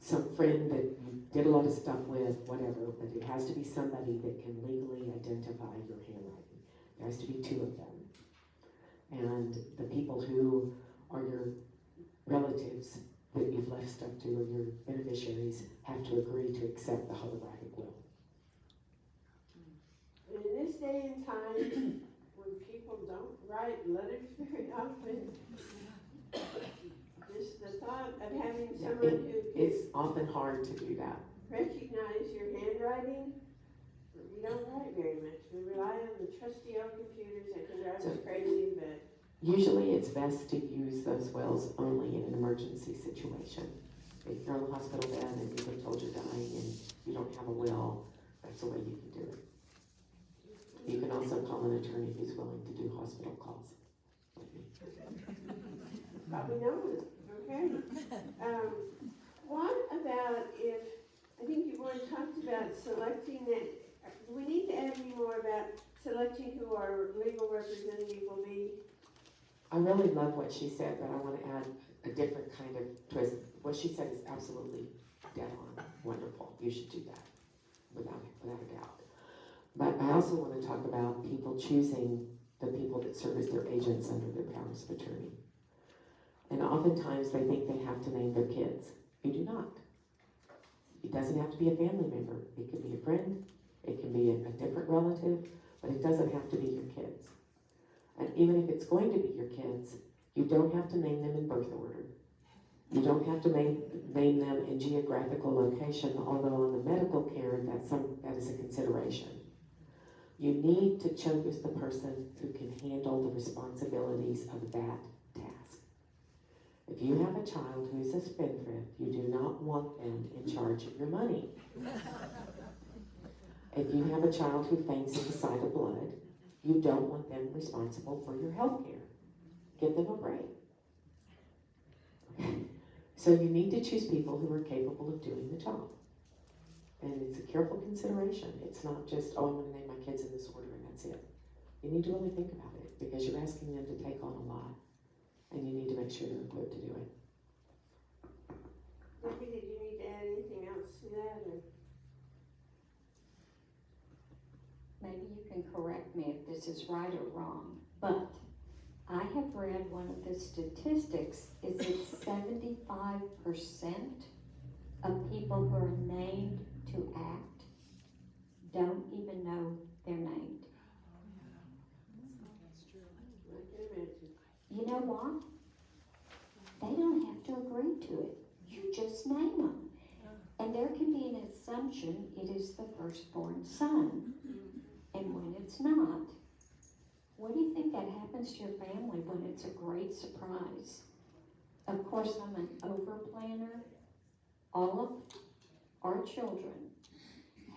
some friend that you did a lot of stuff with, whatever, but it has to be somebody that can legally identify your handwriting. There has to be two of them. And the people who are your relatives that you've left stuff to or your beneficiaries have to agree to accept the holographic will. In this day and time, when people don't write letters very often, just the thought of having someone who It's often hard to do that. recognize your handwriting, we don't write very much. We rely on the trusty old computers that can drive us crazy, but Usually it's best to use those wills only in an emergency situation. If you're on the hospital bed and you've been told you're dying and you don't have a will, that's the way you can do it. You can also call an attorney who's willing to do hospital calls. probably know it, okay? What about if, I think you've already talked about selecting that, we need to add any more about selecting who our legal representative will be. I really love what she said, but I want to add a different kind of twist. What she said is absolutely dead on, wonderful. You should do that, without a doubt. But I also want to talk about people choosing the people that serve as their agents under their powers of attorney. And oftentimes they think they have to name their kids. You do not. It doesn't have to be a family member. It can be a friend, it can be a different relative, but it doesn't have to be your kids. And even if it's going to be your kids, you don't have to name them in birth order. You don't have to name them in geographical location, although on the medical care, that is a consideration. You need to choose the person who can handle the responsibilities of that task. If If you have a child who's a spendthrift, you do not want them in charge of your money. If you have a child who faints at the sight of blood, you don't want them responsible for your health care. Give them a break. Okay? So you need to choose people who are capable of doing the job. And it's a careful consideration. It's not just, oh, I'm going to name my kids in this order and that's it. You need to really think about it because you're asking them to take on a lot. And you need to make sure they're equipped to do it. Becky, did you need to add anything else to that? Or? Maybe you can correct me if this is right or wrong, but I have read one of the statistics is that 75% of people who are named to act don't even know they're named. You know what? They don't have to agree to it. You just name them. And there can be an assumption it is the firstborn son. And when it's not, what do you think that happens to your family when it's a great surprise? Of course, I'm an over-planner. All of our children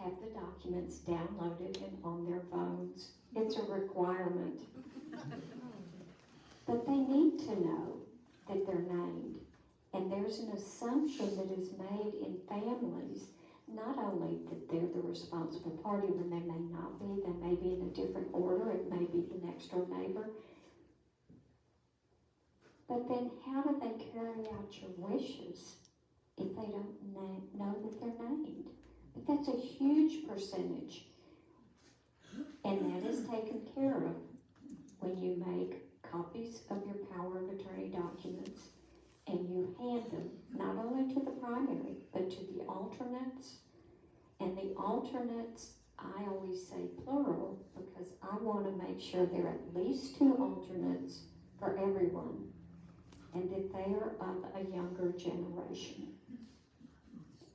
have the documents downloaded and on their phones. It's a requirement. But they need to know that they're named. And there's an assumption that is made in families, not only that they're the responsible party when they may not be, they may be in a different order, it may be the next door neighbor. But then how do they carry out your wishes if they don't know that they're named? But that's a huge percentage. And that is taken care of when you make copies of your power of attorney documents and you hand them not only to the primary, but to the alternates. And the alternates, I always say plural, because I want to make sure there are at least 2 alternates for everyone, and that they are of a younger generation.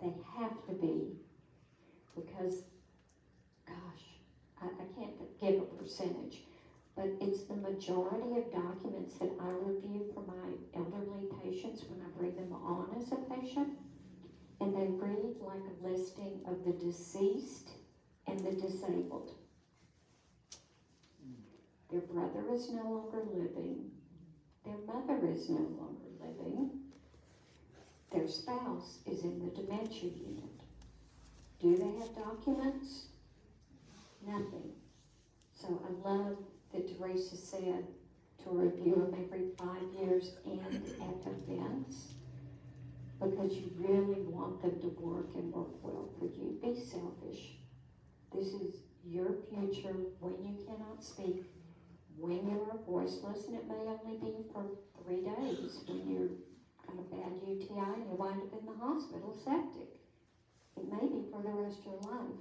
They have to be, because, gosh, I can't give a percentage, but it's the majority of documents that I review for my elderly patients when I bring them on as a patient. And they read like a listing of the deceased and the disabled. Their brother is no longer living. Their mother is no longer living. Their spouse is in the dementia unit. Do they have documents? Nothing. So I love that Teresa said to review them every 5 years and at events, because you really want them to work and work well for you. Be selfish. This is your future when you cannot speak, when you are voiceless, and it may only be for 3 days when you're got a bad UTI and you wind up in the hospital septic. It may be for the rest of your life,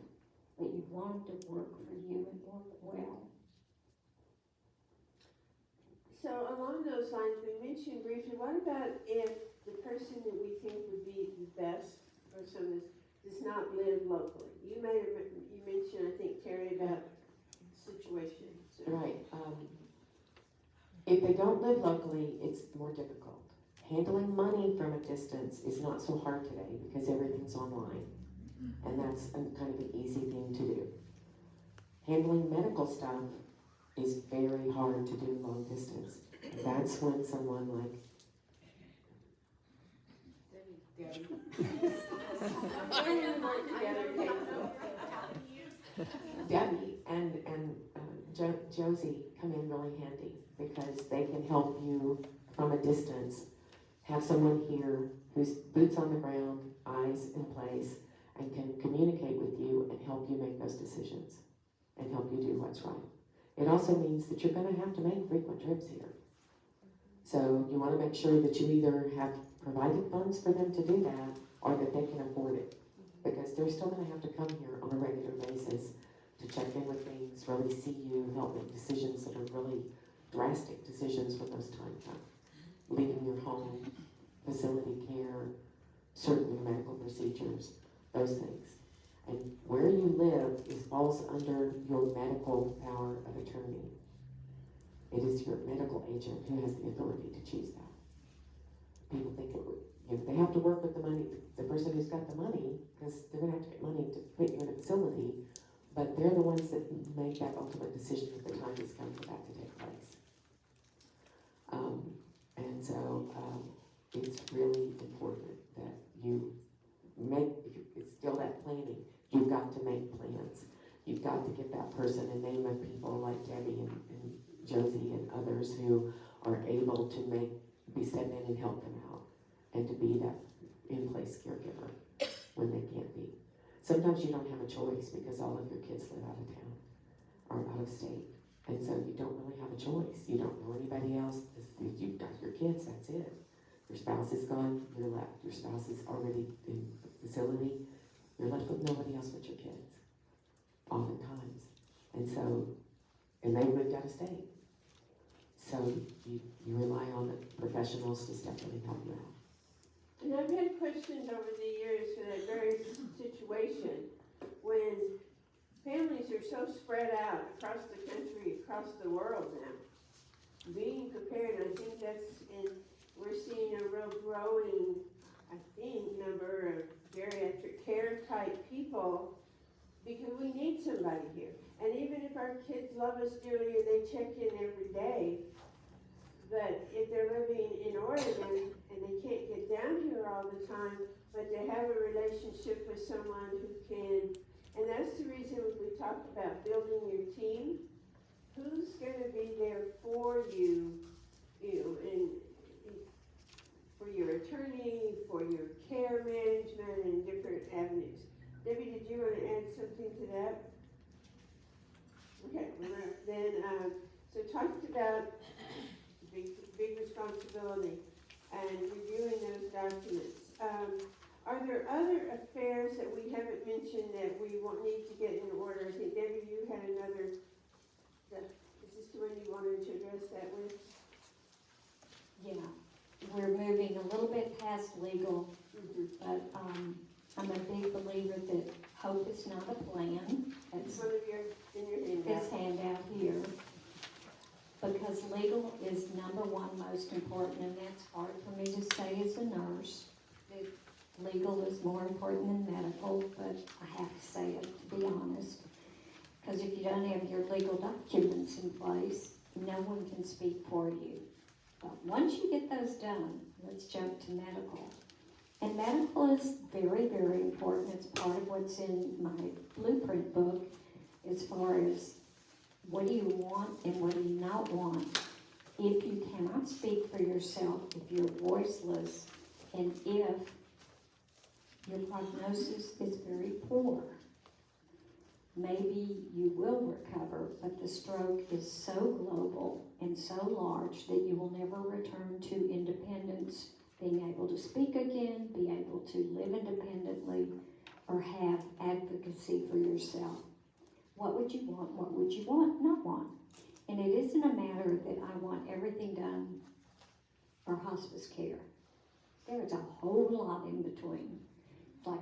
but you want them to work for you and work well. So along those lines, we mentioned briefly, what about if the person that we think would be the best for some of this does not live locally? You mentioned, I think, Terry, about situations. Right. If they don't live locally, it's more difficult. Handling money from a distance is not so hard today because everything's online. And that's kind of an easy thing to do. Handling medical stuff is very hard to do long distance. That's when someone like Debbie and Josie come in really handy because they can help you from a distance. Have someone here who's boots on the ground, eyes in place, and can communicate with you and help you make those decisions and help you do what's right. It also means that you're going to have to make frequent trips here. So you want to make sure that you either have provided funds for them to do that or that they can afford it. Because they're still going to have to come here on a regular basis to check in with things, really see you, help make decisions that are really drastic decisions when those times come. Leaving your home, facility care, certain medical procedures, those things. And where you live falls under your medical power of attorney. It is your medical agent who has the authority to choose that. People have to work with the money, the person who's got the money, because they're gonna have to get money to put you in a facility, but they're the ones that make that ultimate decision if the time has come for that to take place. And so, it's really important that you make, it's still that planning, you've got to make plans. You've got to get that person a name of people like Debbie and Josie and others who are able to be step in and help them out, and to be that in-place caregiver when they can't be. Sometimes you don't have a choice because all of your kids live out of town or out of state, and so you don't really have a choice. You don't know anybody else. You've got your kids, that's it. Your spouse is gone, you're left. Your spouse is already in the facility, you're left with nobody else but your kids, oftentimes. And so, and they moved out of state. So you rely on the professionals to step in and help you out. And I've had questions over the years for that very situation when families are so spread out across the country, across the world now. Being prepared, I think we're seeing a real growing, I think, number of geriatric care type people because we need somebody here. And even if our kids love us dearly and they check in every day, but if they're living in Oregon and they can't get down here all the time, but they have a relationship with someone who can, and that's the reason we talked about building your team. Who's gonna be there for you, and for your attorney, for your care management and different avenues. Debbie, did you wanna add something to that? Okay, then, so talked about big responsibility and reviewing those documents. Are there other affairs that we haven't mentioned that we need to get in order? I think Debbie, you had another, is this the one you wanted to address that with? Yeah, we're moving a little bit past legal, but I'm a big believer that hope is not a plan. That's One of your, in your handout. this handout here. Because legal is number one most important, and that's hard for me to say as a nurse. That legal is more important than medical, but I have to say it, to be honest. Because if you don't have your legal documents in place, no one can speak for you. But once you get those done, let's jump to medical. And medical is very, very important. It's part of what's in my blueprint book as far as what do you want and what do you not want. If you cannot speak for yourself, if you're voiceless, and if your prognosis is very poor, maybe you will recover, but the stroke is so global and so large that you will never return to independence, being able to speak again, be able to live independently, or have advocacy for yourself. What would you want? What would you not want? And it isn't a matter that I want everything done for hospice care. There's a whole lot in between. Like,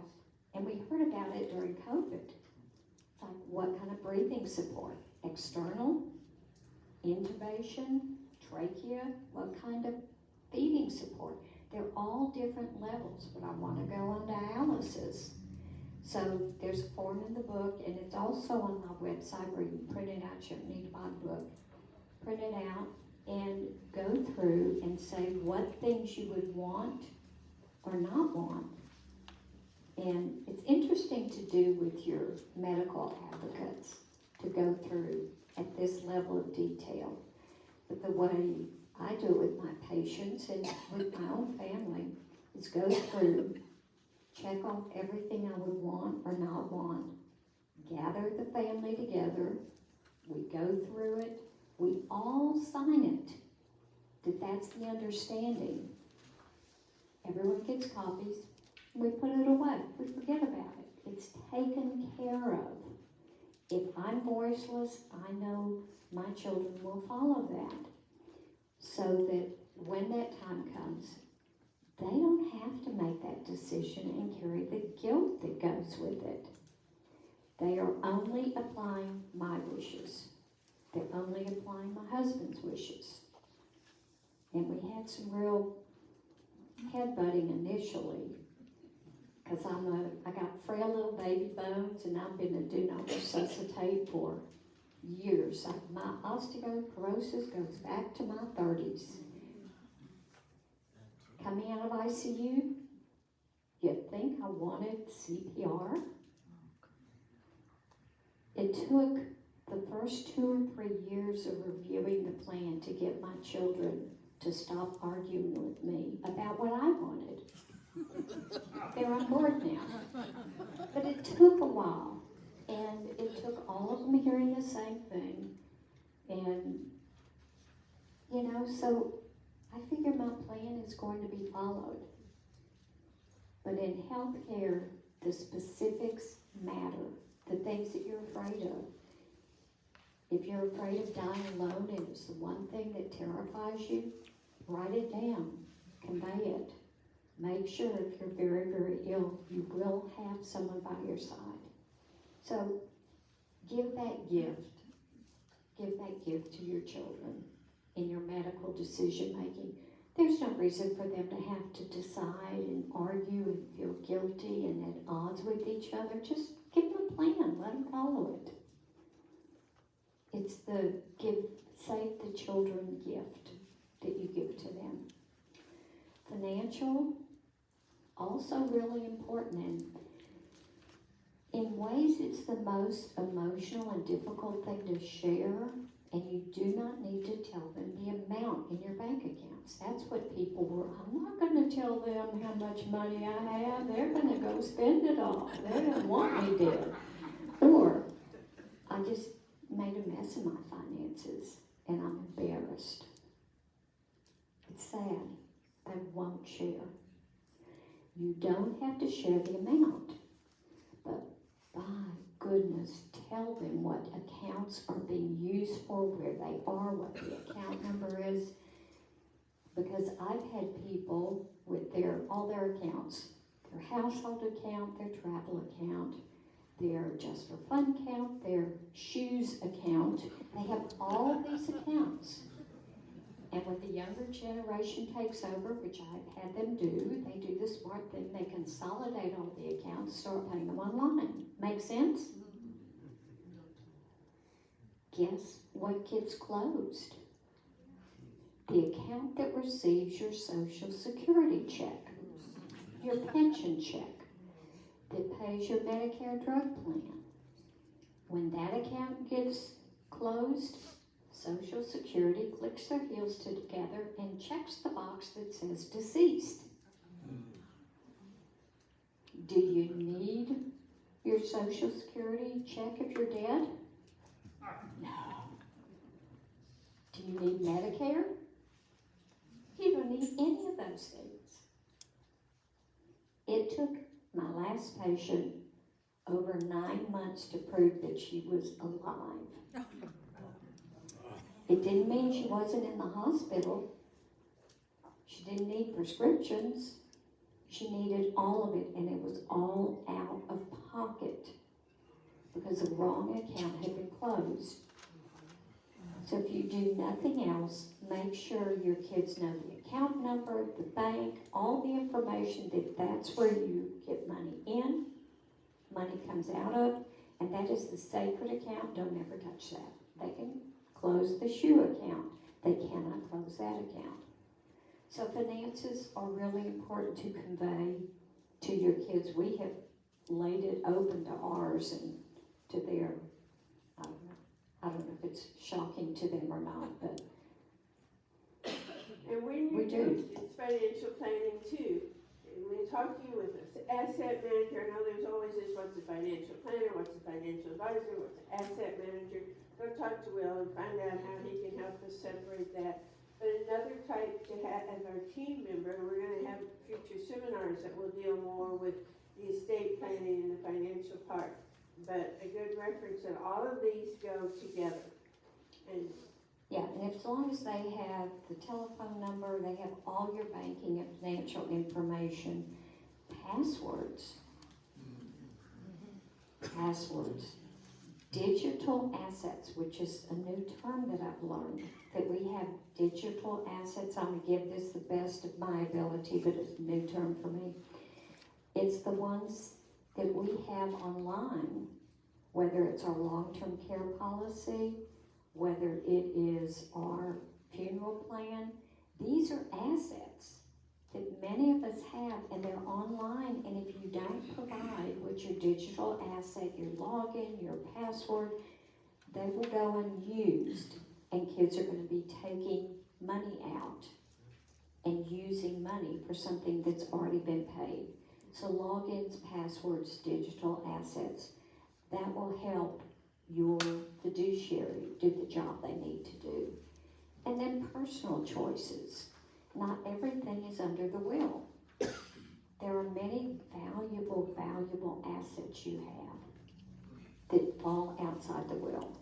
and we heard about it during COVID. It's like, what kind of breathing support? External, intubation, trachea, what kind of feeding support? They're all different levels, but I want to go on dialysis. So there's a form in the book, and it's also on my website where you can print it out. You don't need to buy the book. Print it out and go through and say what things you would want or not want. And it's interesting to do with your medical advocates to go through at this level of detail. But the way I do it with my patients and with my own family is go through, check off everything I would want or not want, gather the family together, we go through it, we all sign it, that's the understanding. Everyone gets copies, we put it away, we forget about it. It's taken care of. If I'm voiceless, I know my children will follow that. So that when that time comes, they don't have to make that decision and carry the guilt that goes with it. They are only applying my wishes. They're only applying my husband's wishes. And we had some real headbutting initially, because I got frail little baby bones, and I've been a do not resuscitate for years. My osteoporosis goes back to my 30s. Coming out of ICU, you'd think I wanted CPR. It took the first 2 or 3 years of reviewing the plan to get my children to stop arguing with me about what I wanted. They're on board now. But it took a while, and it took all of them hearing the same thing. And, you know, so I figure my plan is going to be followed. But in healthcare, the specifics matter, the things that you're afraid of. If you're afraid of dying alone and it's the one thing that terrifies you, write it down, convey it. Make sure if you're very, very ill, you will have someone by your side. So give that gift. Give that gift to your children in your medical decision making. There's no reason for them to have to decide and argue and feel guilty and at odds with each other. Just give them a plan, let them follow it. It's the save the children gift that you give to them. Financial, also really important, and in ways it's the most emotional and difficult thing to share, and you do not need to tell them the amount in your bank accounts. That's what people were, I'm not going to tell them how much money I have, they're going to go spend it all, they don't want me dead. Or, I just made a mess of my finances, and I'm embarrassed. It's sad. They won't share. You don't have to share the amount, but by goodness, tell them what accounts are being used for, where they are, what the account number is, because I've had people with all their accounts, their household account, their travel account, their just for fun account, their shoes account. They have all these accounts. And when the younger generation takes over, which I've had them do, they do the smart thing. They consolidate all the accounts, start paying them online. Make sense? Guess what gets closed? The account that receives your Social Security check, your pension check, that pays your Medicare drug plan. When that account gets closed, Social Security clicks their heels together and checks the box that says deceased. Do you need your Social Security check if you're dead? No. Do you need Medicare? You don't need any of those things. It took my last patient over 9 months to prove that she was alive. It didn't mean she wasn't in the hospital. She didn't need prescriptions. She needed all of it, and it was all out of pocket because the wrong account had been closed. So if you do nothing else, make sure your kids know the account number, the bank, all the information that's where you get money in, money comes out of, and that is the sacred account. Don't ever touch that. They can close the shoe account. They cannot close that account. So finances are really important to convey to your kids. We have laid it open to ours and to their, I don't know if it's shocking to them or not, but And when we you do. it's financial planning too. And when you talk to you with an asset manager, I know there's always this, what's the financial planner, what's the financial advisor, what's the asset manager. Go talk to Will and find out how he can help us separate that. But another type to have as our team member, and we're going to have future seminars that will deal more with the estate planning and the financial part. But a good reference that all of these go together. And yeah, and as long as they have the telephone number, they have all your banking and financial information, passwords. digital assets, which is a new term that I've learned, that we have digital assets. I'm gonna give this the best of my ability, but it's a new term for me. It's the ones that we have online, whether it's our long-term care policy, whether it is our funeral plan. These are assets that many of us have, and they're online, and if you don't provide with your digital asset, your login, your password, they will go unused, and kids are going to be taking money out and using money for something that's already been paid. So logins, passwords, digital assets, that will help your fiduciary do the job they need to do. And then personal choices. Not everything is under the will. There are many valuable assets you have that fall outside the will.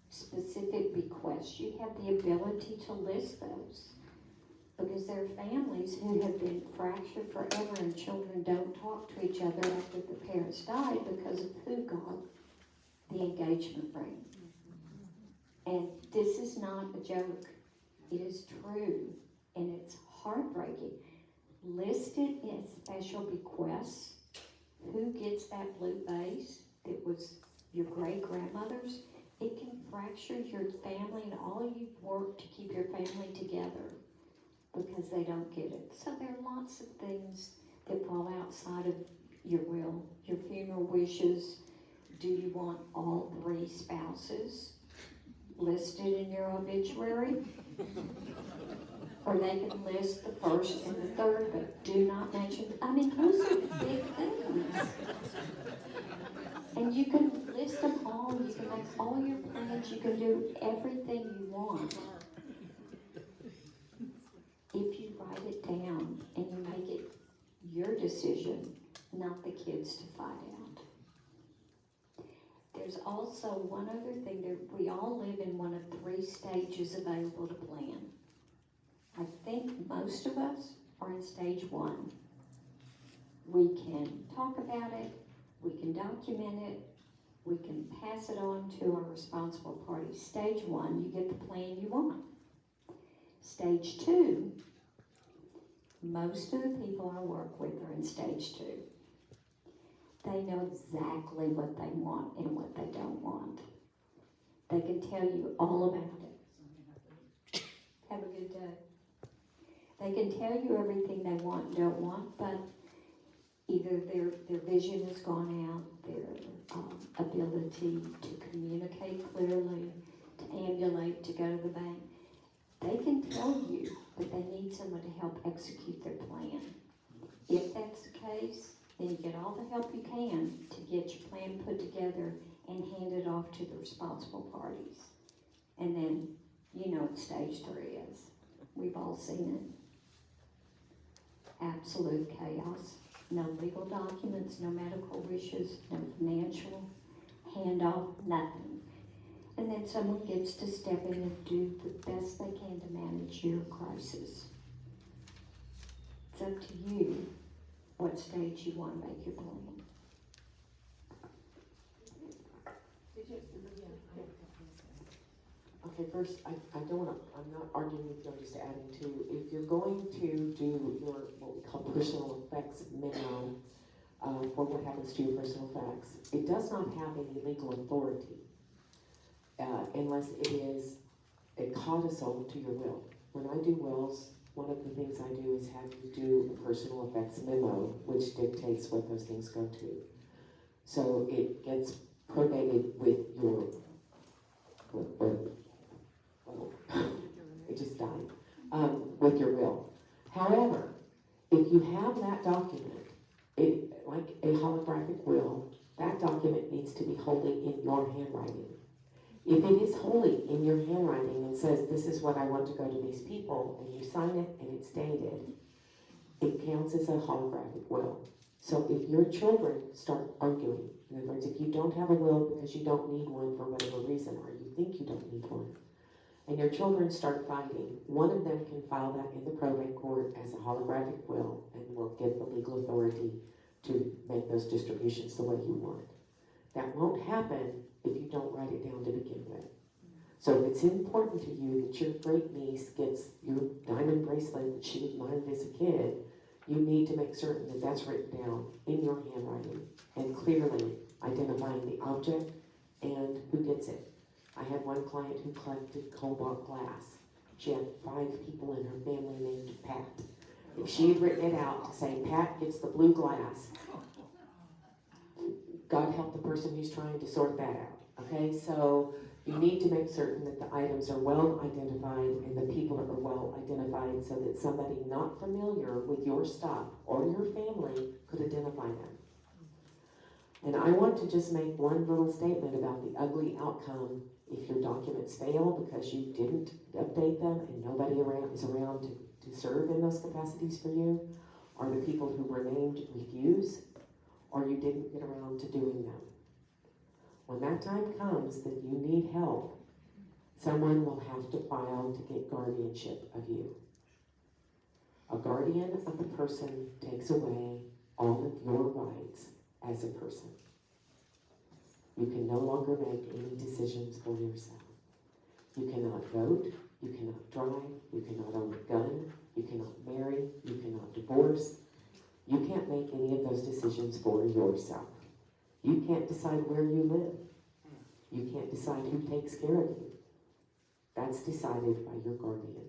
Specific bequests, you have the ability to list those, because there are families who have been fractured forever and children don't talk to each other after the parents died because of who got the engagement ring. And this is not a joke. It is true, and it's heartbreaking. Listed in special bequests, who gets that blue vase that was your great-grandmother's, it can fracture your family and all you've worked to keep your family together because they don't get it. So there are lots of things that fall outside of your will. Your funeral wishes. Do you want all 3 spouses listed in your obituary? Or they can list the first and the third, but do not mention, those are big things. And you can list them all, you can make all your plans, you can do everything you want. If you write it down and you make it your decision, not the kids to find out. There's also one other thing, we all live in one of 3 stages available to plan. I think most of us are in stage 1. We can talk about it, we can document it, we can pass it on to our responsible party. Stage 1, you get the plan you want. Stage 2, most of the people I work with are in stage 2. They know exactly what they want and what they don't want. They can tell you all about it. Have a good day. They can tell you everything they want and don't want, but either their vision has gone out, their ability to communicate clearly, to ambulate, to go to the bank. They can tell you, but they need someone to help execute their plan. If that's the case, then you get all the help you can to get your plan put together and hand it off to the responsible parties. And then, you know what stage 3 is. We've all seen it. Absolute chaos. No legal documents, no medical wishes, no financial handoff, nothing. And then someone gets to step in and do the best they can to manage your crisis. It's up to you what stage you want to make your plan. Okay, first, I'm not arguing with you, I'm just adding to, if you're going to do your, what we call personal effects memo, for what happens to your personal effects, it does not have any legal authority, unless it is a codicil to your will. When I do wills, one of the things I do is have you do a personal effects memo, which dictates what those things go to. So it gets probated with your, it just died, with your will. However, if you have that document, like a holographic will, that document needs to be wholly in your handwriting. If it is wholly in your handwriting and says, this is what I want to go to these people, and you sign it and it's dated, it counts as a holographic will. So if your children start arguing, in other words, if you don't have a will because you don't need one for whatever reason, or you think you don't need one, and your children start fighting, one of them can file that in the probate court as a holographic will and will get the legal authority to make those distributions the way you want. That won't happen if you don't write it down to begin with. So if it's important to you that your great niece gets your diamond bracelet that she admired as a kid, you need to make certain that that's written down in your handwriting and clearly identifying the object and who gets it. I had one client who collected cobalt glass. She had 5 people in her family named Pat. If she had written it out to say, Pat gets the blue glass, God help the person who's trying to sort that out, okay? So you need to make certain that the items are well identified and the people are well identified so that somebody not familiar with your stuff or your family could identify them. And I want to just make one little statement about the ugly outcome if your documents fail because you didn't update them and nobody is around to serve in those capacities for you, or the people who were named refuse, or you didn't get around to doing them. When that time comes that you need help, someone will have to file to get guardianship of you. A guardian of the person takes away all of your rights as a person. You can no longer make any decisions for yourself. You cannot vote, you cannot drive, you cannot own a gun, you cannot marry, you cannot divorce. You can't make any of those decisions for yourself. You can't decide where you live. You can't decide who takes care of you. That's decided by your guardian.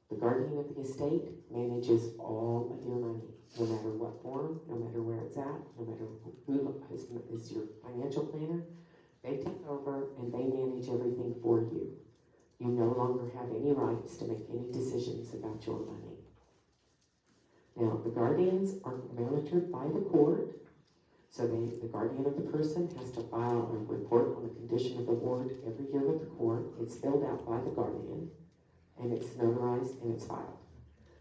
The guardian of the estate manages all of your money, no matter what form, no matter where it's at, no matter who is your financial planner. They take over and they manage everything for you. You no longer have any rights to make any decisions about your money. Now, the guardians are monitored by the court, so the guardian of the person has to file a report on the condition of the ward every year with the court. It's filled out by the guardian, and it's notarized and it's filed.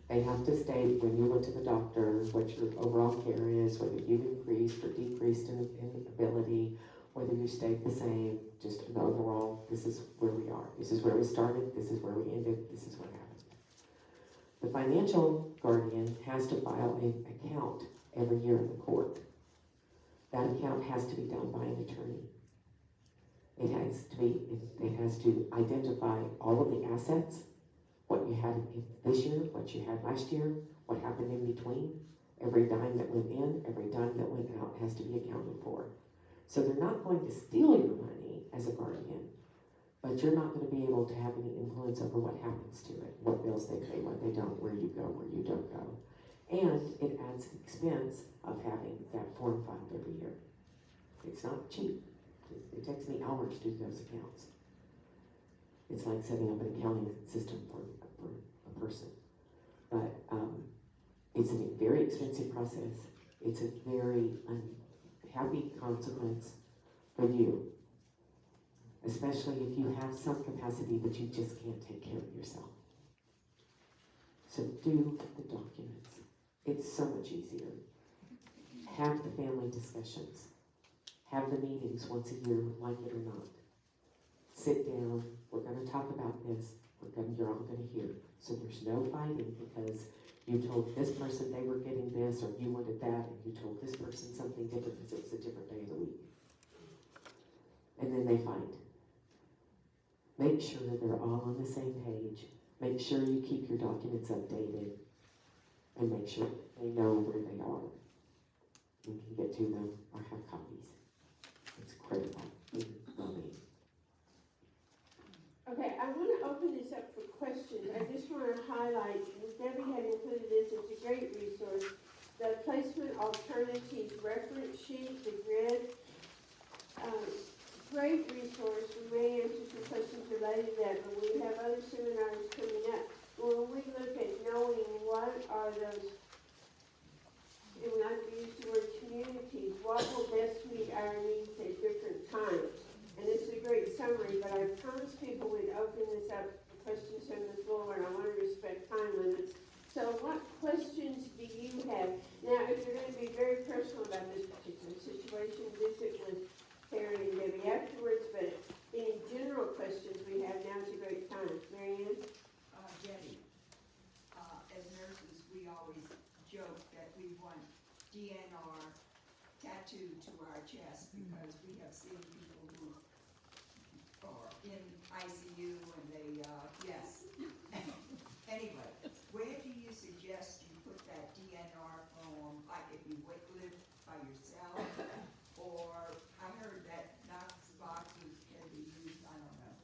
They have to state when you went to the doctor, what your overall care is, whether you've increased or decreased in ability, whether you stayed the same, just an overall, this is where we are. This is where we started, this is where we ended, this is what happened. The financial guardian has to file an account every year in the court. That account has to be done by an attorney. It has to identify all of the assets, what you had this year, what you had last year, what happened in between. Every dime that went in, every dime that went out has to be accounted for. So they're not going to steal your money as a guardian, but you're not going to be able to have any influence over what happens to it, what bills they pay, what they don't, where you go, where you don't go. And it adds the expense of having that form filed every year. It's not cheap. It takes me hours to do those accounts. It's like setting up an accounting system for a person. But it's a very expensive process. It's a very unhappy consequence for you, especially if you have some capacity but you just can't take care of yourself. So do the documents. It's so much easier. Have the family discussions. Have the meetings once a year, like it or not. Sit down, we're gonna talk about this, you're all gonna hear. So there's no fighting because you told this person they were getting this, or you wanted that, and you told this person something different because it was a different day of the week. And then they fight. Make sure they're all on the same page. Make sure you keep your documents updated. And make sure they know where they are. You can get to them or have copies. It's critical. Okay, I want to open this up for questions. I just want to highlight, Debbie had included this, it's a great resource. The placement alternatives reference sheet, the grid, great resource. We may answer some questions related to that, but we have other seminars coming up. When we look at knowing what are those, and we like to use the word communities, what will best meet our needs at different times. And this is a great summary, but I promised people we'd open this up for questions from the floor, and I want to respect time limits. So what questions do you have? Now, if you're going to be very personal about this particular situation, visit with Karen and Debbie afterwards, but any general questions we have, now's a great time. Mary Ann? Debbie, as nurses, we always joke that we want DNR tattooed to our chest because we have seen people who are in ICU and they, yes. Anyway, where do you suggest you put that DNR form, like if you live by yourself? Or I heard that Knox boxes can be used, I don't know.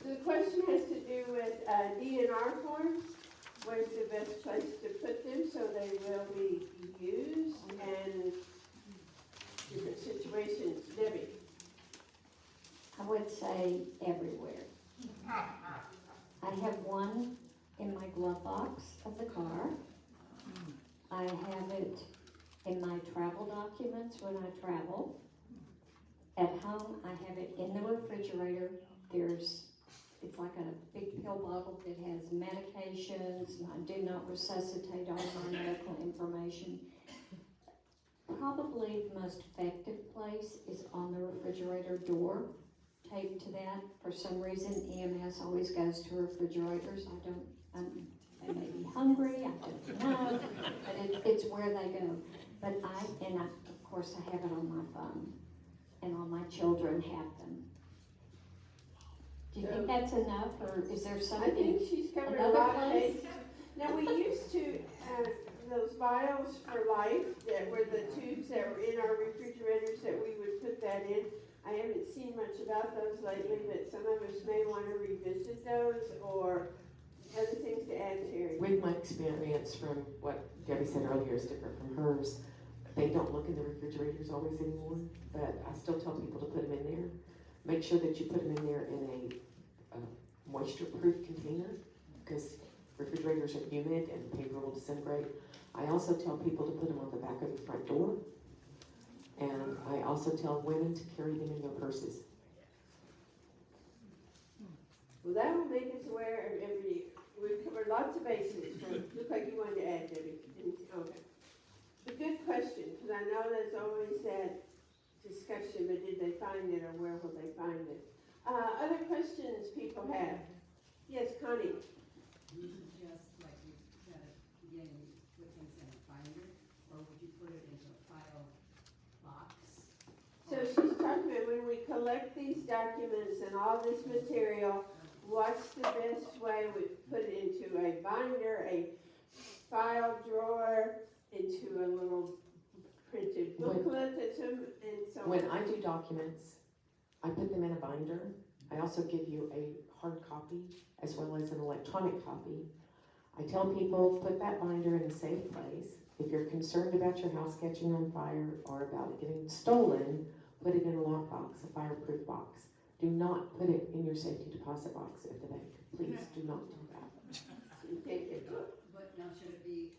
So the question has to do with DNR forms. Where's the best place to put them so they will be used and different situations? Debbie? I would say everywhere. I have one in my glove box of the car. I have it in my travel documents when I travel. At home, I have it in the refrigerator. It's like a big pill bottle that has medications, and I do not resuscitate all my medical information. Probably the most effective place is on the refrigerator door, taped to that. For some reason, EMS always goes to refrigerators. They may be hungry, I don't know, but it's where they go. But of course, I have it on my phone, and all my children have them. Do you think that's enough, or is there I something? think she's covered a Another lot of place? bases. Now, we used to, those vials for life that were the tubes that were in our refrigerators that we would put that in. I haven't seen much about those lately, but some of us may want to revisit those or other things to add, Terry. With my experience from what Debbie said earlier is different from hers. They don't look in the refrigerators always anymore, but I still tell people to put them in there. Make sure that you put them in there in a moisture-proof container, because refrigerators are humid and paper will disintegrate. I also tell people to put them on the back of the front door, and I also tell women to carry them in their purses. Well, that will make us aware of every, we've covered lots of bases. Looked like you wanted to add, Debbie. Okay. A good question, because I know there's always that discussion, but did they find it or where will they find it? Other questions people have? Yes, Connie? Do you suggest, like you said at the beginning, you put things in a binder, or would you put it into a file box? So she's talking about when we collect these documents and all this material, what's the best way we put it into a binder, a file drawer, into a little printed booklet that's and so on? When I do documents, I put them in a binder. I also give you a hard copy as well as an electronic copy. I tell people, put that binder in a safe place. If you're concerned about your house catching on fire or about it getting stolen, put it in a lockbox, a fireproof box. Do not put it in your safety deposit box at the bank. Please do not do that. You can't get to it. But now should your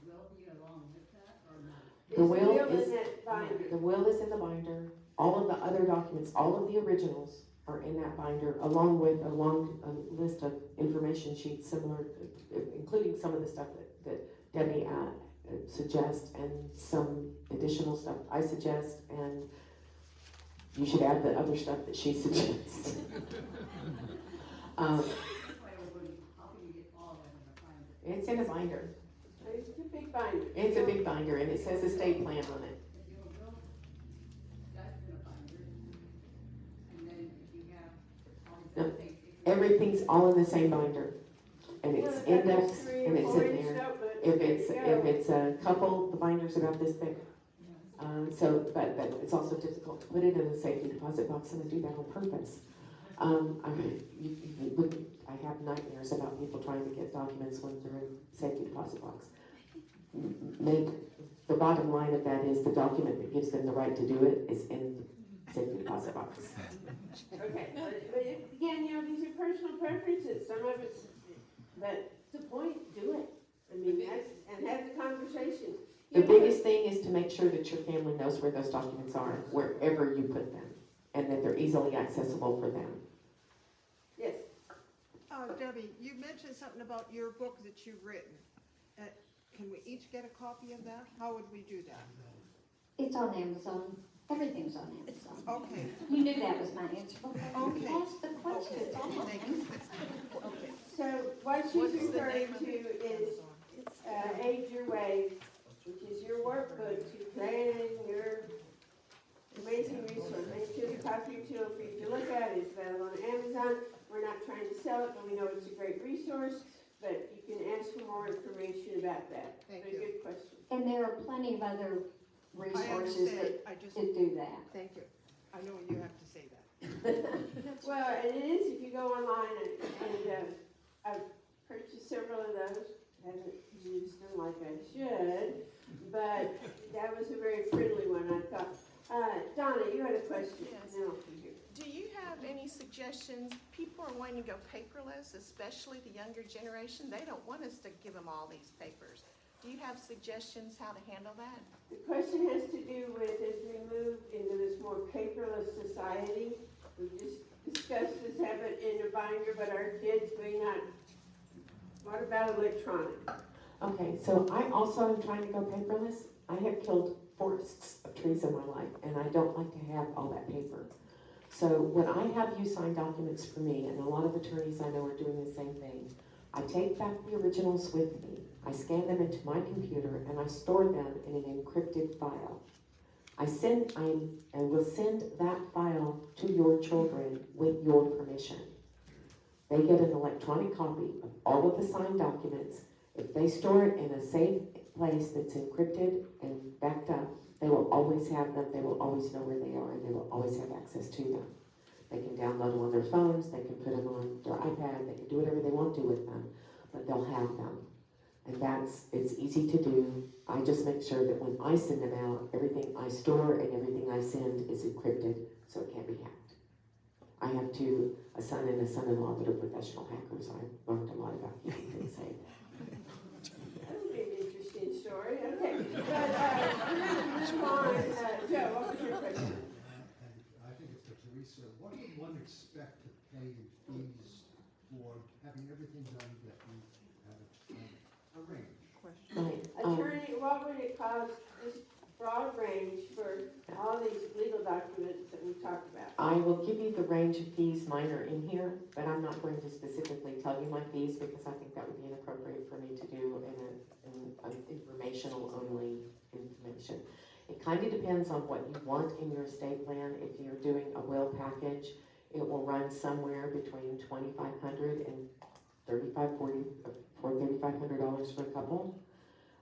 will be along with that, or not? The will Is is- in that binder. The will is in the binder. All of the other documents, all of the originals are in that binder, along with a list of information sheets similar, including some of the stuff that Debbie suggests and some additional stuff I suggest, and you should add the other stuff that she suggests. That's why everybody, how can you get all of them in a binder? It's in a binder. It's a big binder. It's a big binder, and it says estate plan on it. If you have a will, that's in a binder, and then if you have all these other things. Everything's all in the same binder, and it's Yeah, that was indexed, 3 and or it's 4 in inch there. notebooks. If There it's, you if go. it's a couple, the binder's about this thick. But it's also difficult to put it in a safety deposit box, and I do that on purpose. I have nightmares about people trying to get documents when they're in safety deposit box. The bottom line of that is the document that gives them the right to do it is in the safety deposit box. Okay, but again, these are personal preferences, some of it's, but the point, do it. I mean, and have the conversation. The biggest thing is to make sure that your family knows where those documents are, wherever you put them, and that they're easily accessible for them. Yes, Debbie, you mentioned something about your book that you've written. Can we each get a copy of that? How would we do that? It's on Amazon. Everything's on Amazon. Okay, You knew that was my answer before you Okay. asked the question. It's on thank you. Amazon. Okay. so what she's What is the referring name of to it? is Aid Your Way, which is your workbook to plan your about that. Thank Very you. good question. And there are plenty of other I resources understand, that, I just, that do that. thank you. I know you have to say that. Well, and it is, if you go online and I've purchased several of those, haven't used them like I should, but that was a very friendly one, I thought. Donna, you had a question. Yes. No, you. Do you have any suggestions? People are wanting to go paperless, especially the younger generation. They don't want us to give them all these papers. Do you have suggestions how to handle that? The question has to do with as we move into this more paperless society, we just discussed this habit in a binder, but our kids may not. What about electronic? Okay, so I also am trying to go paperless. I have killed forests of trees in my life, and I don't like to have all that paper. So when I have you sign documents for me, and a lot of attorneys I know are doing the same thing, I take back the originals with me, I scan them into my computer, and I store them in an encrypted file. I will send that file to your children with your permission. They get an electronic copy of all of the signed documents. If they store it in a safe place that's encrypted and backed up, they will always have them, they will always know where they are, and they will always have access to them. They can download them on their phones, they can put them on their iPad, they can do whatever they want to with them, but they'll have them. And it's easy to do. I just make sure that when I send them out, everything I store and everything I send is encrypted, so it can't be hacked. I have a son and a son-in-law that are professional hackers. I learned a lot about keeping things safe. That would be an interesting story, okay. But, move on, Joe, what was your question? I think it's for Teresa. What would one expect to pay in fees for having everything done that we have arranged? Right. Attorney, what would it cost, this broad range for all these legal documents that we talked about? I will give you the range of fees, mine are in here, but I'm not going to specifically tell you my fees because I think that would be inappropriate for me to do in an informational only information. It kind of depends on what you want in your estate plan. If you're doing a will package, it will run somewhere between $2,500 and $3,500 for a couple.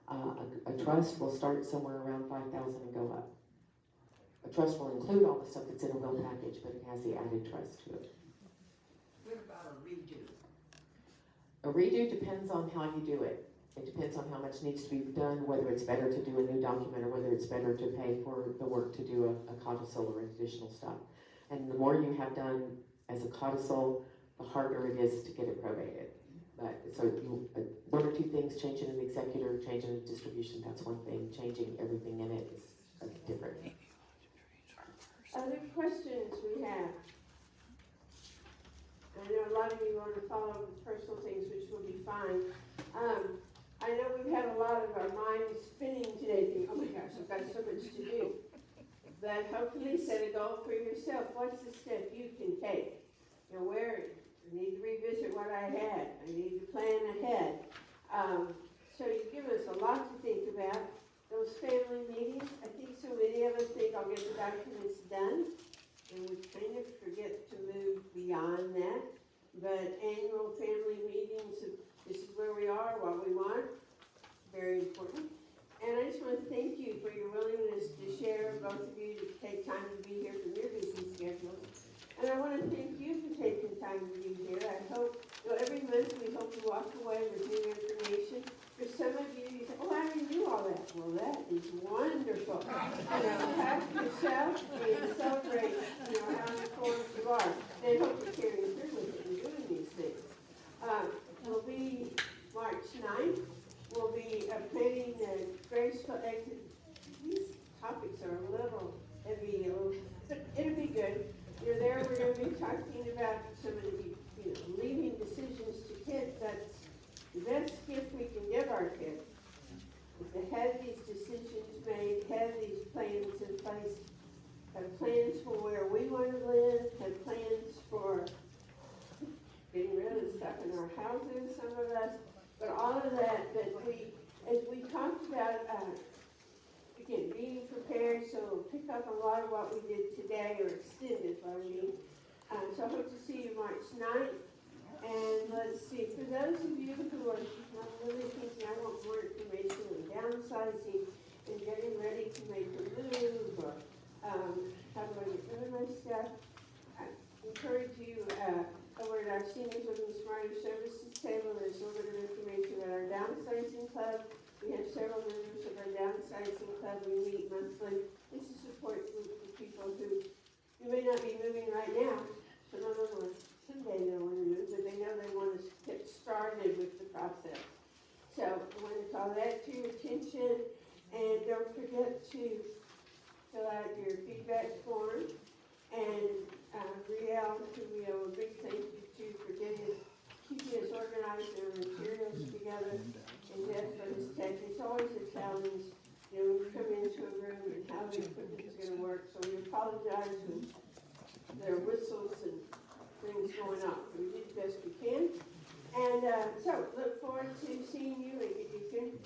A trust will start somewhere around $5,000 and go up. A trust will include all the stuff that's in a will package, but it has the added trust to it. What about a redo? A redo depends on how you do it. It depends on how much needs to be done, whether it's better to do a new document or whether it's better to pay for the work to do a codicil or additional stuff. And the more you have done as a codicil, the harder it is to get it probated. But so one or two things, changing an executor, changing a distribution, that's one thing. Changing everything in it is different. Other questions we have? I know a lot of you want to follow the personal things, which will be fine. I know we've had a lot of our minds spinning today, thinking, oh my gosh, I've got so much to do. But hopefully set a goal for yourself. What's the step you can take? You know, I need to revisit what I had. I need to plan ahead. So you give us a lot to think about. Those family meetings, I think so many of us think I'll get the documents done, and we kind of forget to move beyond that. But annual family meetings, this is where we are, what we want, very important. And I just want to thank you for your willingness to share, both of you, to take time to be here from your busy schedules. And I want to thank you for taking time to be here. I hope, every month we hope you walk away with new information. For some of you, you say, oh, I already knew all that. Well, that is wonderful. Pat yourself and celebrate, how informed you are. And hope you're carrying through with it and doing these things. Will be March 9th. We'll be planning the graceful exit. These topics are a little heavy, but it'll be good. You're there, we're going to be talking about some of the, leaving decisions to kids. That's the best gift we can give our kids. Is to have these decisions made, have these plans in place, have plans for where we want to live, have plans for getting rid of stuff in our houses, some of us, but all of that as we talked about, again, being prepared, so pick up a lot of what we did today, or extend it, what I mean. So I hope to see you March 9th. And let's see, for those of you who are really thinking, I want more organizing and getting ready to make a move, or, how do I get rid of my stuff? I encourage you, over at our Seniors Living Smarter Services table, there's a little bit of information about our downsizing club. We have several members of our downsizing club. We meet monthly. It's a support group for people who, you may not be moving right now. Some of them will someday they want to move, but they know they want to get started with the process. So I want to call that to your attention, and don't forget to fill out your feedback form. And Riel, who we owe a big thank you to for keeping us organized and our materials together, and Jeff for his tech. It's always a challenge, you know, when you come into a room and how the equipment's going to work. So we apologize when there are whistles and things going on. We did the best we can. And so look forward to seeing you, and you can